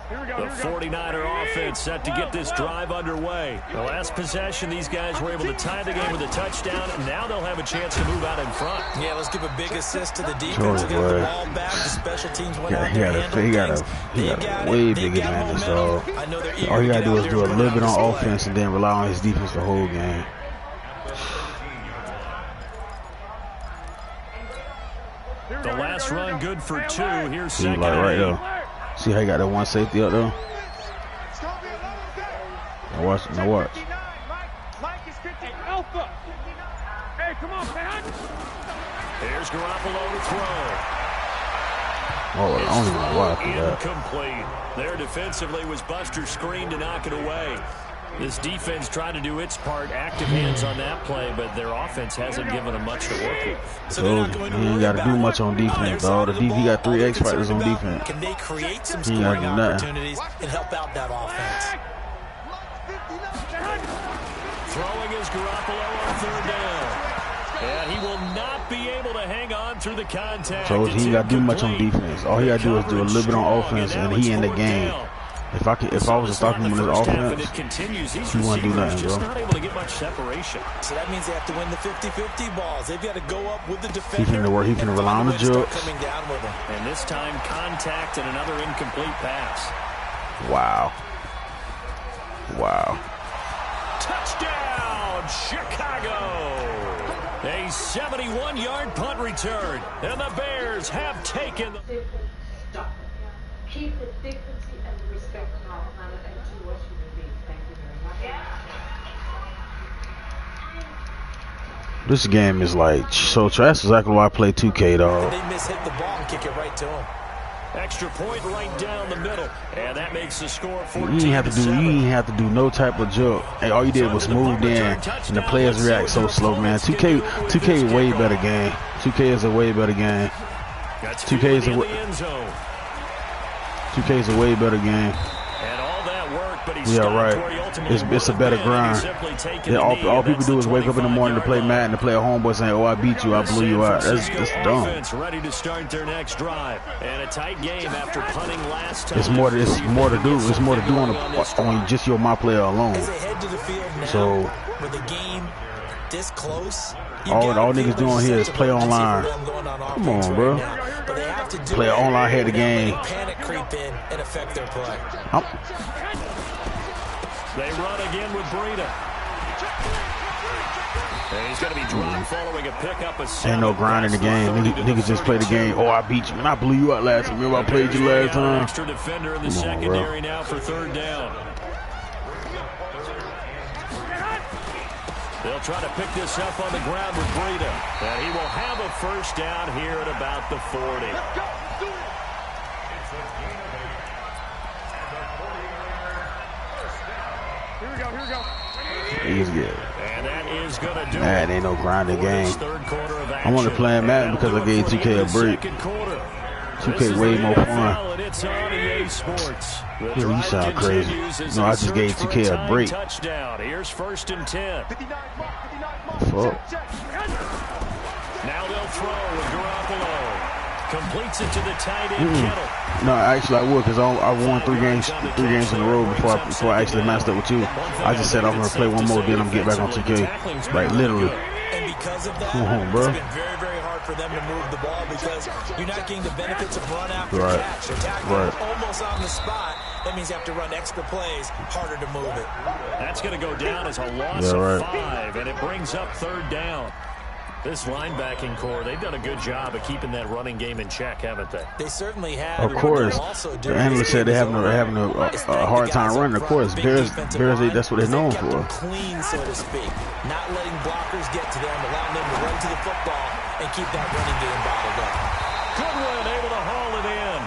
The 49er offense set to get this drive underway. The last possession, these guys were able to tie the game with a touchdown, and now they'll have a chance to move out in front. Yeah, let's give a big assist to the defense. Get the ball back. The special teams went out there. He got a way big advantage, dog. All you got to do is do a little bit on offense and then rely on his defense the whole game. The last run good for 2. Here's second. Like right there. See how he got that one safety up there? Now watch. Now watch. Here's Garoppolo to throw. Oh, I don't even know why I threw that. Incomplete. There defensively was Buster screen to knock it away. This defense tried to do its part, active hands on that play, but their offense hasn't given them much to work with. So they're not going to he ain't got to do much on defense, dog. He got 3 X factors on defense. Can they create some scoring opportunities and help out that offense? Throwing is Garoppolo on third down. And he will not be able to hang on through the contact. So he ain't got to do much on defense. All he got to do is do a little bit on offense, and he in the game. If I was to stop him on his offense, he wouldn't do nothing, bro. Not able to get much separation. So that means they have to win the 50-50 balls. They've got to go up with the defender. He finna work. He finna rely on the jokes. And this time, contact and another incomplete pass. Wow. Wow. Touchdown, Chicago. A 71-yard punt return, and the Bears have taken the... Stop. Keep the dignity and the respect in our planet and to us human beings. Thank you very much. This game is like so trash. Exactly why I play 2K, dog. They mishit the ball and kick it right to him. Extra point right down the middle, and that makes the score 14-7. You ain't have to do no type of joke. Hey, all you did was move in, and the players react so slow, man. 2K is a way better game. 2K is a way better game. 2K is a 2K is a way better game. Yeah, right. It's a better grind. Yeah, all people do is wake up in the morning to play Madden, to play a homeboy saying, "Oh, I beat you, I blew you out." That's dumb. Ready to start their next drive, and a tight game after punting last time. It's more to do. It's more to do on just your my player alone. So with the game this close, all niggas doing here is play online. Come on, bro. Play online head of game. Panic creep in and affect their play. They run again with Breida. And he's going to be dropped following a pickup. Ain't no grind in the game. Niggas just play the game. Oh, I beat you, and I blew you out last time. Remember I played you last time? Extra defender in the secondary now for third down. They'll try to pick this up on the ground with Breida. And he will have a first down here at about the 40. He's good. And that is going to do it. Ain't no grinding game. I want to play Madden because I gave 2K a break. 2K way more fun. You sound crazy. No, I just gave 2K a break. Here's 1st and 10. Fuck. Now they'll throw with Garoppolo. Completes it to the tight end, Kittle. No, actually I would, because I won three games in a row before I actually matched up with you. I just said I'm going to play one more, then I'm going to get back on 2K. Like, literally. And because of that, bro. It's been very, very hard for them to move the ball because you're not getting the benefits of run after catch. You're tackling almost on the spot. That means you have to run extra plays, harder to move it. That's going to go down as a loss of 5, and it brings up third down. This linebacking core, they've done a good job of keeping that running game in check, haven't they? They certainly have. Of course. The analyst said they're having a hard time running. Of course, Bears, that's what they're known for. Clean, so to speak. Not letting blockers get to them, allowing them to run to the football and keep that running game bottled up. Goodwin able to haul it in.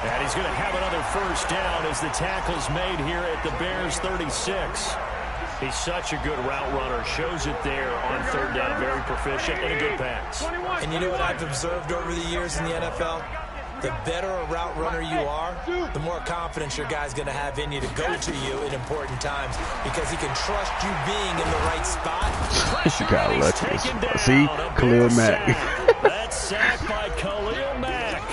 And he's going to have another first down as the tackle's made here at the Bears 36. He's such a good route runner. Shows it there on third down. Very proficient and a good pass. And you know what I've observed over the years in the NFL? The better a route runner you are, the more confidence your guy's going to have in you to go to you in important times because he can trust you being in the right spot. You got lucky. See? Khalil Mack. That's sacked by Khalil Mack.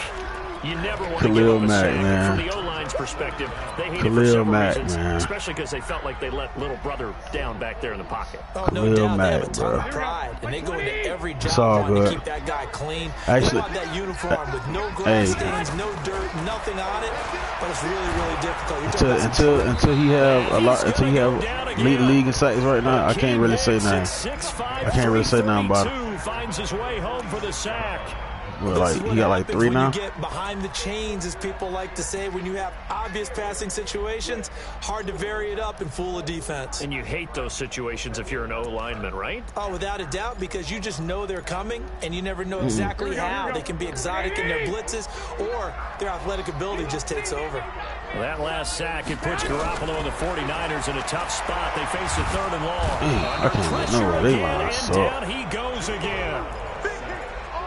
You never want Khalil to Mack, man. From the O-line's perspective, they hate Khalil it for several Mack, reasons, man. especially because they felt like they let little brother down back there in the pocket. Oh, Khalil no doubt. Mack, they have a ton bro. of pride, and they go into every job It's all trying good. to keep that guy clean. Actually, they want that uniform with no grass stains, no dirt, nothing on it. But it's really, really difficult. Until he have lead the league in sacks right now, I can't really say nothing. I can't really say nothing about it. Finds his way home for the sack. Well, like he got like 3 now. When you get behind the chains, as people like to say, when you have obvious passing situations, hard to vary it up and fool a defense. And you hate those situations if you're an O-lineman, right? Oh, without a doubt, because you just know they're coming, and you never know exactly how. They can be exotic in their blitzes, or their athletic ability just takes over. Well, that last sack, it puts Garoppolo and the 49ers in a tough spot. They face a 3rd and long. I can't know. They line and suck. down he goes again.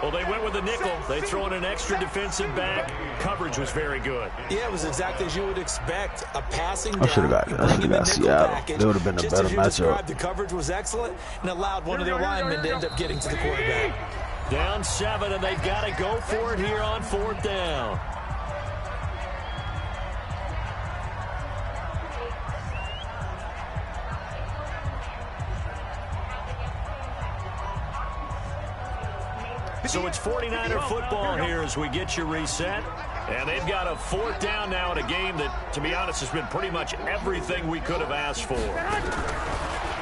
Well, they went with a nickel. They throw in an extra defensive back. Coverage was very good. Yeah, it was exactly as you would expect. A passing down. I should have got Seattle. They would have been a better matchup. The coverage was excellent and allowed one of their linemen to end up getting to the quarterback. Down 7, and they've got to go for it here on 4th down. So it's 49er football here as we get you reset. And they've got a 4th down now in a game that, to be honest, has been pretty much everything we could have asked for.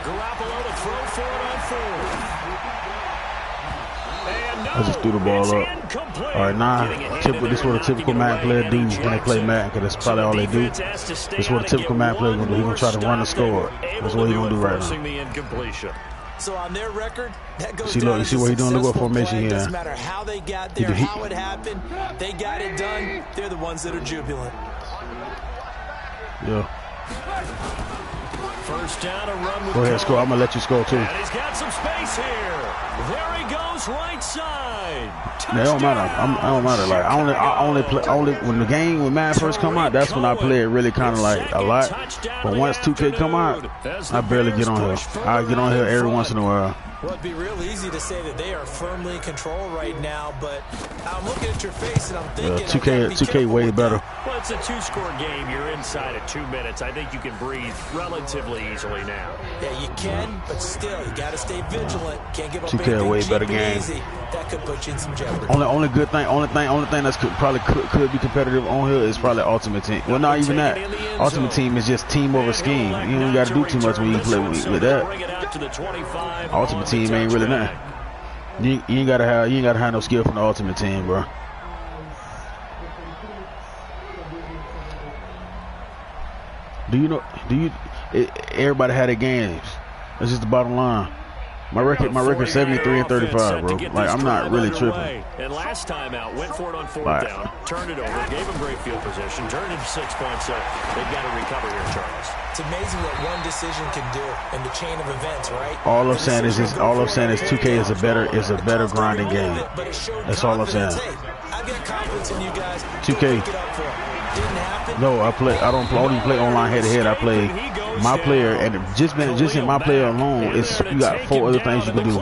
Garoppolo to throw for it on 4th. And no, I just threw the ball up. All right, now, this is what a typical Madden player do when they play Madden, because that's probably all they do. This is what a typical Madden player going to do. He's going to try to run the score. That's what he's going to do right now. So on their record, that goes down. You see what he's doing? Look what formation here. Doesn't matter how they got there, how it happened. They got it done. They're the ones that are jubilant. Yeah. First down, a run with go ahead, score. I'm gonna let you score too. And he's got some space here. There he goes, right side. Touchdown. It don't matter. I don't matter. Like I only when the game when Madden first come out, that's when I play it really kind of like a lot. But once 2K come out, I barely get on here. I get on here every once in a while. Well, it'd be real easy to say that they are firmly in control right now, but I'm looking at your face and I'm thinking 2K way better. Well, it's a 2-score game. You're inside of 2 minutes. I think you can breathe relatively easily now. Yeah, you can, but still, you got to stay vigilant. Can't give up 2K way better game. Easy. That could put you in some jeopardy. Only good thing, only thing that's could be competitive on here is probably Ultimate Team. Well, not even that. Ultimate Team is just team over scheme. You ain't got to do too much when you play with that. Ultimate Team ain't really nothing. You ain't gotta have no skill from the Ultimate Team, bro. Everybody had their games. That's just the bottom line. My record 73-35, bro. Like, I'm not really tripping. And last time out, went for it on 4th down, turned it over, gave him great field position, turned it 6 points, so they've got to recover here, Charles. It's amazing what one decision can do in the chain of events, right? All I'm saying is 2K is a better grinding game. That's all I'm saying. I've got confidence in you guys. 2K. No, I don't only play online head-to-head. I play my player, and just in my player alone, you got 4 other things you can do.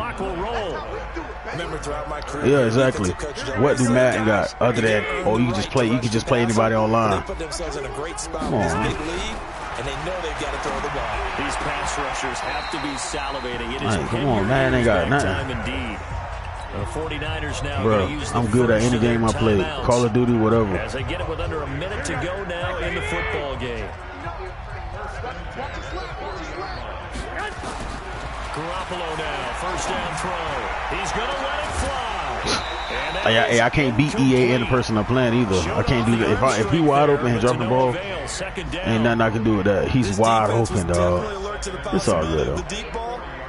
Yeah, exactly. What do Madden got other than you can just play anybody online? Come on. And they know they've got to throw the ball. These pass rushers have to be salivating. It is come on, man, ain't got nothing. Indeed. The 49ers now bro, I'm good at any game I play. Call of Duty, whatever. As they get it with under a minute to go now in the football game. Garoppolo now, first down throw. He's going to let it fly. I can't beat EA and the person I'm playing either. I can't do that. If he wide open and dropping the ball, ain't nothing I can do with that. He's wide open, dog. It's all good though.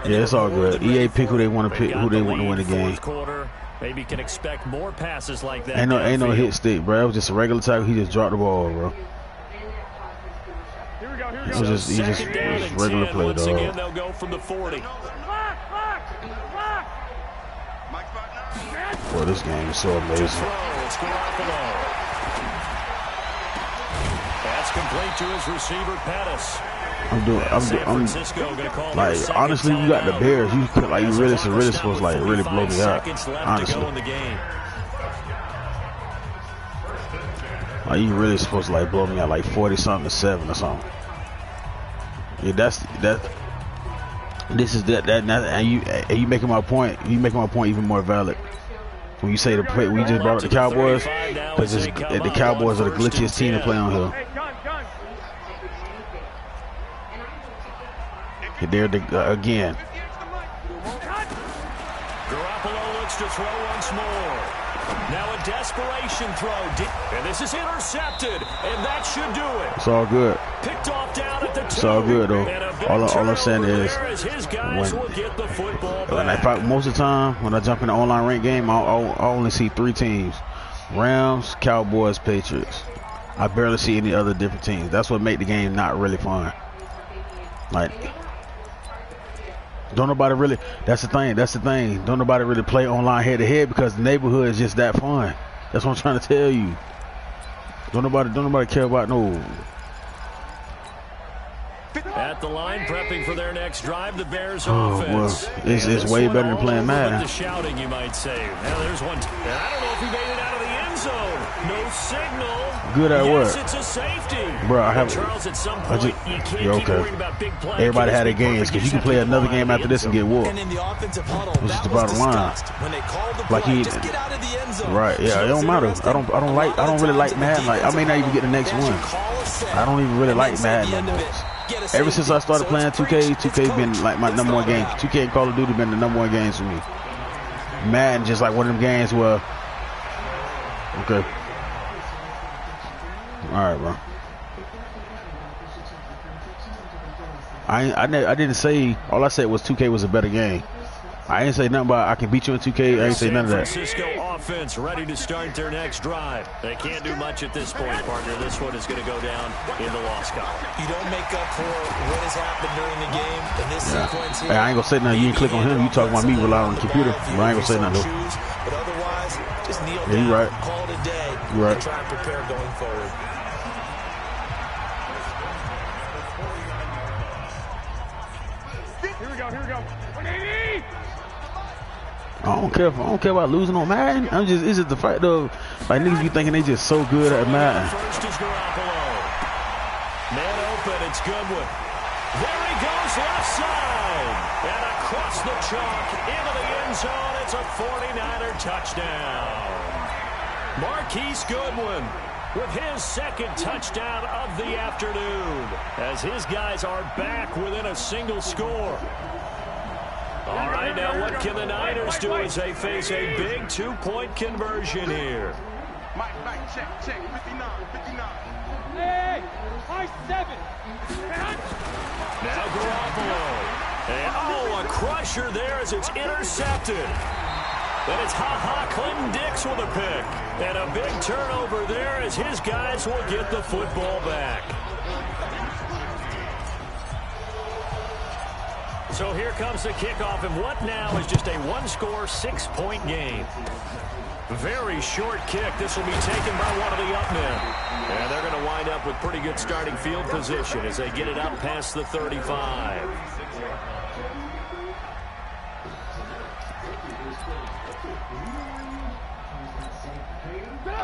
Yeah, it's all good. EA pick who they want to pick, who they want to win the game. Maybe can expect more passes like that. Ain't no hit stick, bro. It was just a regular tackle. He just dropped the ball, bro. It was just regular play, dog. Again, they'll go from the 40. Boy, this game is so amazing. That's complete to his receiver, Pettis. I'm like, honestly, you got the Bears. You could, like, you really supposed to, like, really blow me out. Honestly. Like, you really supposed to, like, blow me out like 40-something to 7 or something. Yeah, and you making my point. You making my point even more valid when you say we just brought up the Cowboys, because the Cowboys are the glitchiest team to play on here. They're again. Garoppolo looks to throw once more. Now a desperation throw, and this is intercepted, and that should do it. It's all good. Picked off down at the 2. It's all good though. All I'm saying is, most of the time when I jump in the online rank game, I only see 3 teams: Rams, Cowboys, Patriots. I barely see any other different teams. That's what make the game not really fun. Like, Don't nobody really. That's the thing. That's the thing. Don't nobody really play online head to head because the neighborhood is just that fun. That's what I'm trying to tell you. Don't nobody care about no. At the line, prepping for their next drive, the Bears offense. Well, it's way better than playing Madden. The shouting, you might say. Now there's one. And I don't know if he made it out of the end zone. No signal. Good at yes, what? It's a safety. Bro, I have. Charles, at some point, you can't keep worrying about big plays. Everybody had their games because you can play another game after this and get whooped. And in the offensive huddle, this is the bottom line. When they called the like play, he, just get out of the end zone. Right? Yeah, it don't matter. I don't really like Madden. Like I may not even get the next one. I don't even really like Madden no more. Ever since I started playing 2K been like my number one game. 2K and Call of Duty been the number one games for me. Madden just like one of them games where, okay, all right, bro. I didn't say, all I said was 2K was a better game. I ain't say nothing about I can beat you in 2K. I ain't say none of that. San Francisco offense ready to start their next drive. They can't do much at this point, partner. This one is going to go down in the loss column. You don't make up for what has happened during the game in this sequence here. Hey, I ain't gonna say nothing. You ain't click on him. You talking about me rely on the computer. But I ain't gonna say nothing though. But otherwise, just kneel down, you right. Call it a day, you right. And try and prepare going forward. Here we go. 180. I don't care about losing on Madden. It's just the fact of like niggas be thinking they just so good at Madden. First is Garoppolo. Man open, it's Goodwin. There he goes, left side. And across the chalk into the end zone. It's a 49er touchdown. Marquise Goodwin with his second touchdown of the afternoon as his guys are back within a single score. All right, now what can the Niners do as they face a big two-point conversion here? Mike, check. 59. Hey, 7. Now Garoppolo. And, a crusher there as it's intercepted. Then it's Clinton Dix with a pick. And a big turnover there as his guys will get the football back. So here comes the kickoff, and what now is just a one-score, 6-point game. Very short kick. This will be taken by one of the up men. And they're going to wind up with pretty good starting field position as they get it up past the 35.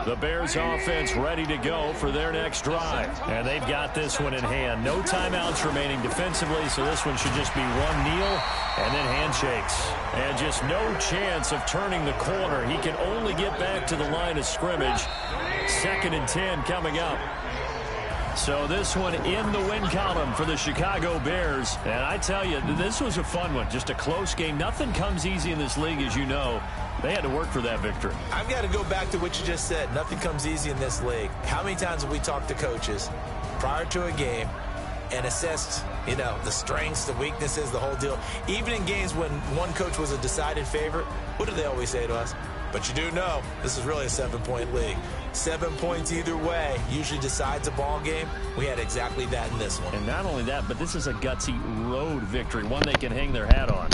The Bears offense ready to go for their next drive. And they've got this one in hand. No timeouts remaining defensively, so this one should just be one kneel and then handshakes. And just no chance of turning the corner. He can only get back to the line of scrimmage. 2nd and 10 coming up. So this one in the win column for the Chicago Bears. And I tell you, this was a fun one. Just a close game. Nothing comes easy in this league, as you know. They had to work for that victory. I've got to go back to what you just said. Nothing comes easy in this league. How many times have we talked to coaches prior to a game and assessed, the strengths, the weaknesses, the whole deal? Even in games when one coach was a decided favorite, what do they always say to us? But you do know this is really a 7-point league. 7 points either way usually decides a ball game. We had exactly that in this one. And not only that, but this is a gutsy road victory, one they can hang their hat on.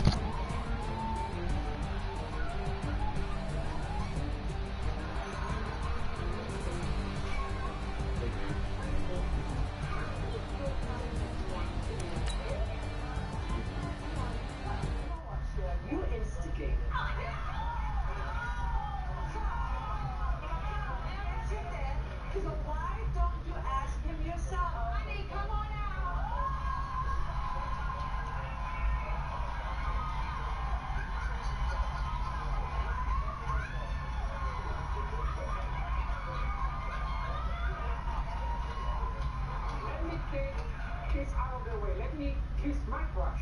Kiss out of the way. Let me kiss my crush.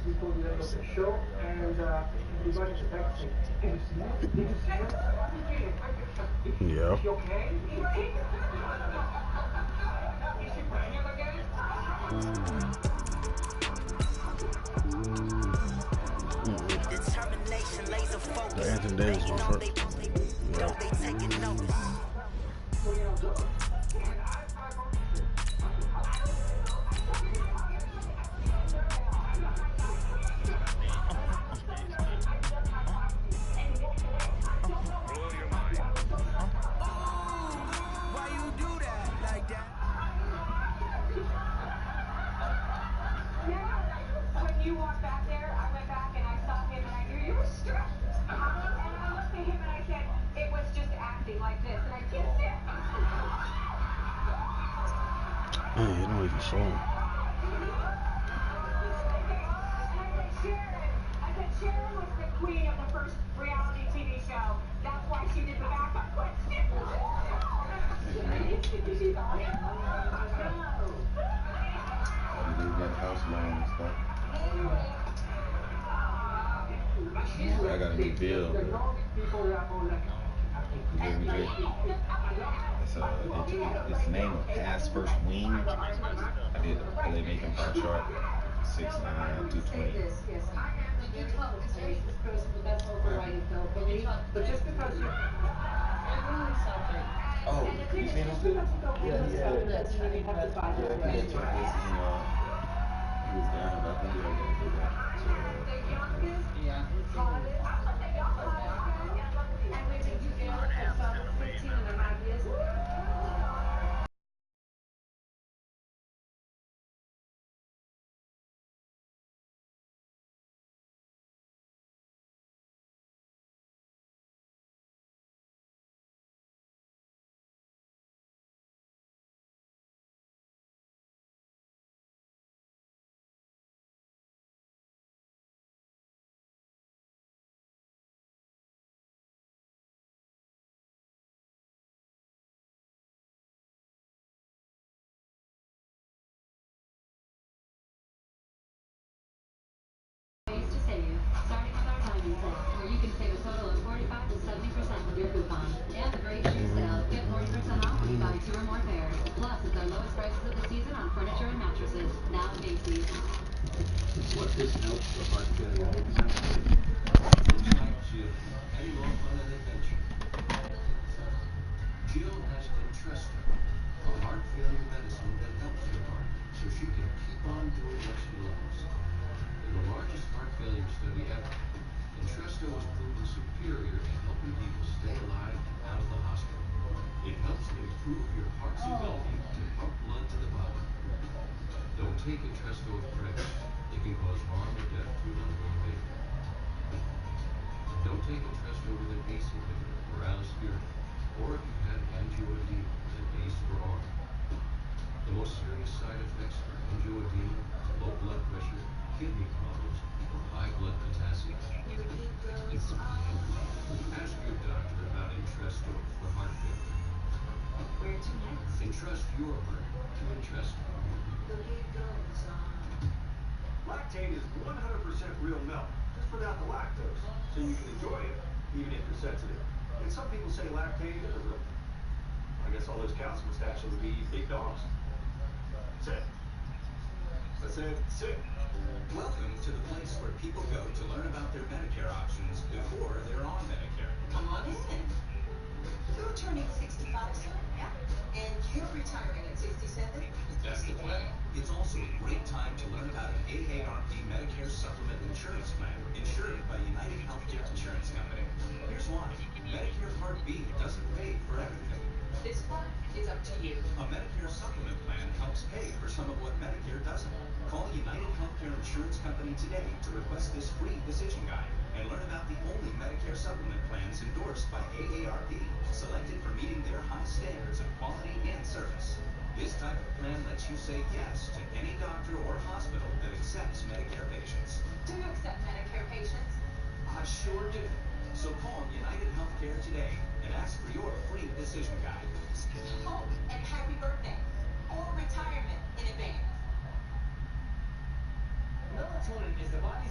before the end of the show, and everybody's expecting, hey, did you see us? Yeah. Is she okay? Is she pregnant again? Determination, laser focus. Anthony Davis They was know hurt. they taking notice. Well, you know, good. Why you do that like that? When you walked back there, I went back and I saw him and I knew you were stressed. And I looked at him and I said, it was just acting like this. And I kissed him. Man, you don't even show him. I said Sharon was the queen of the first reality TV show. That's why she did the backup question. You got house loan and stuff. I got a new bill. It's the name of Pass First Wing. I did the playmaking pie chart. 6'9", 220. Yes. Did you talk to this person with that overriding felt belief? But just because you... Oh, you seen him too? Yeah, he had it. He was down here, but I think they're gonna do that. The youngest, hottest, and we've been together for some 15 and a half years. Ways to save, starting with our diamond sale, where you can save a total of 45 to 70% with your coupon. And the great shoe sale, get 40% off when you buy 2 or more pairs. Plus, it's our lowest prices of the season on furniture and mattresses. Now at Macy's. What this helps the heart failure victim. Looks like Jill heading off on an adventure. Jill has Entresto, a heart failure medicine that helps your heart so she can keep on doing what she loves. In the largest heart failure study ever, Entresto was proven superior in helping people stay alive out of the hospital. It helps improve your heart's ability to pump blood to the body. Don't take Entresto if pregnant. It can cause harm or death to an unborn baby. Don't take Entresto with an ACE inhibitor or allospirin, or if you've had angioedema with an ACE or ARB. The most serious side effects are angioedema, low blood pressure, kidney problems, or high blood potassium. Ask your doctor about Entresto for heart failure. Where to next? Entrust your heart to Entresto. Lactate is 100% real milk, just without the lactose, so you can enjoy it, even if you're sensitive. And some people say lactate isn't real. I guess all those cows must actually be big dogs. Sit. That's it. Sit. Welcome to the place where people go to learn about their Medicare options before they're on Medicare. Come on in. You're turning 65 soon, yeah? And you're retiring at 67? That's the plan. It's also a great time to learn about an AARP Medicare Supplement Insurance Plan insured by United Healthcare Insurance Company. Here's why. Medicare Part B doesn't pay for everything. This part is up to you. A Medicare Supplement Plan helps pay for some of what Medicare doesn't. Call United Healthcare Insurance Company today to request this free decision guide and learn about the only Medicare supplement plans endorsed by AARP, selected for meeting their high standards of quality and service. This type of plan lets you say yes to any doctor or hospital that accepts Medicare patients. Do you accept Medicare patients? I sure do. So call United Healthcare today and ask for your free decision guide. Oh, and happy birthday. Or retirement in advance. Melatonin is the body's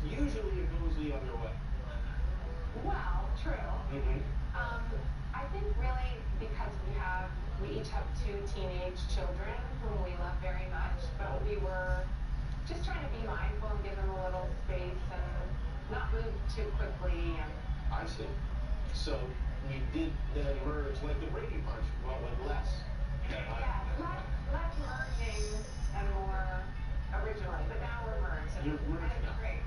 usually it goes the other way. Well, true. I think really because we each have 2 teenage children whom we love very much, but we were just trying to be mindful and give them a little space and not move too quickly. And I see. So we did then merge like the Brady Bunch, well, with less. Less merging and more original, but now we're merged. You're merged now. Great.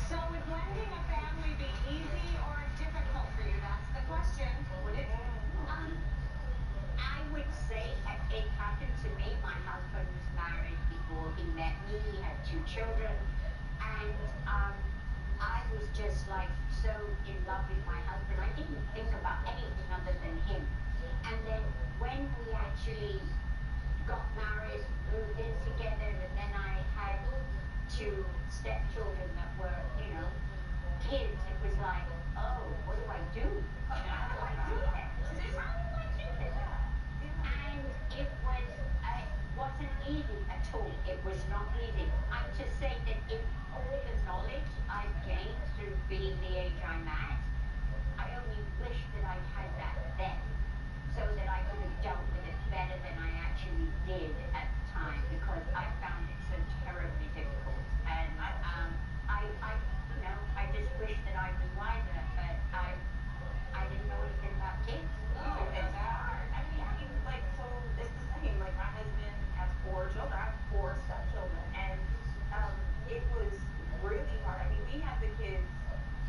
So would blending a family be easy or difficult for you? That's the question. Would it? I would say it happened to me. My husband was married before he met me. He had 2 children. And I was just like so in love with my husband. I didn't think about anything other than him. And then when we actually got married, moved in together, and then I had 2 stepchildren that were, kids, it was like, oh, what do I do? How do I do this? How do I do this? And it wasn't easy at all. It was not easy. I'm to say that in all the knowledge I've gained through being the age I'm at, I only wish that I'd had that then, so that I could have dealt with it better than I actually did at the time, because I found it so terribly difficult. And I just wish that I was wiser, but I didn't know anything about kids. Oh, it's hard. I mean, so it's the same. Like, my husband has 4 children. I have 4 stepchildren. And it was really hard. I mean, we had the kids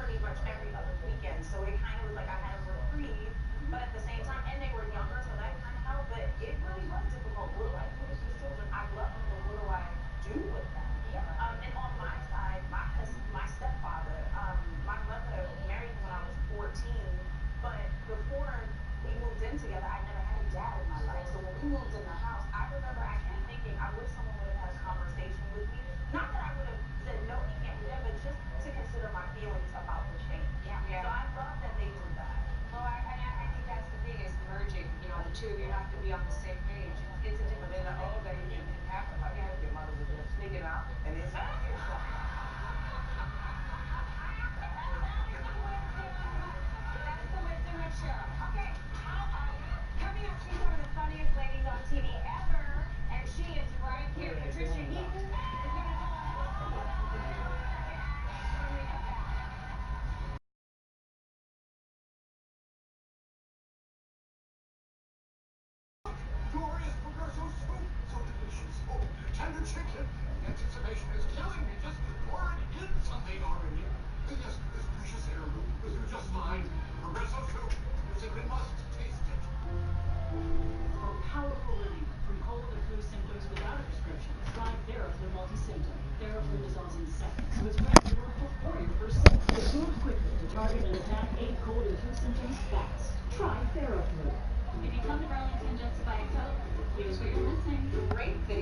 pretty much every other weekend. So it kind of was like I had a reprieve, but at the same time, and they were younger, so that kind of helped. But it really was difficult. What do I do with these children? I love them, but what do I do with them? And on my side, my stepfather, my mother married when I was 14, but before we moved in together, I never had a dad in my life. So when we moved in the house, I remember actually thinking, I wish someone would have had a conversation with me. Not that I would have said, no, he can't do that, but just to consider my feelings about the change. So I love that they did that. Well, I think that's the thing, is merging. The 2 of you have to be on the same page. It's a different thing. In the old days, it didn't happen like that. Your mother would just sneak it out, and it's That's the wisdom of Cheryl. Okay, coming up, she's one of the funniest ladies on TV ever, and she is right here. Patricia Heaton is going to tell us all about her when we come back. Glorious progresso soup, so delicious. Oh, tender chicken. The anticipation is killing me. Just pour it in something already. Yes, this precious heirloom will do just fine. Progresso soup. You simply must taste it. For powerful relief from cold and flu symptoms without a prescription, try TheraFlu Multi-Symptom. TheraFlu dissolves in seconds, so it's practical before your first symptom. It moves quickly to target and attack 8 cold and flu symptoms fast. Try TheraFlu. If you come to Burlington just to buy a Coke, here's where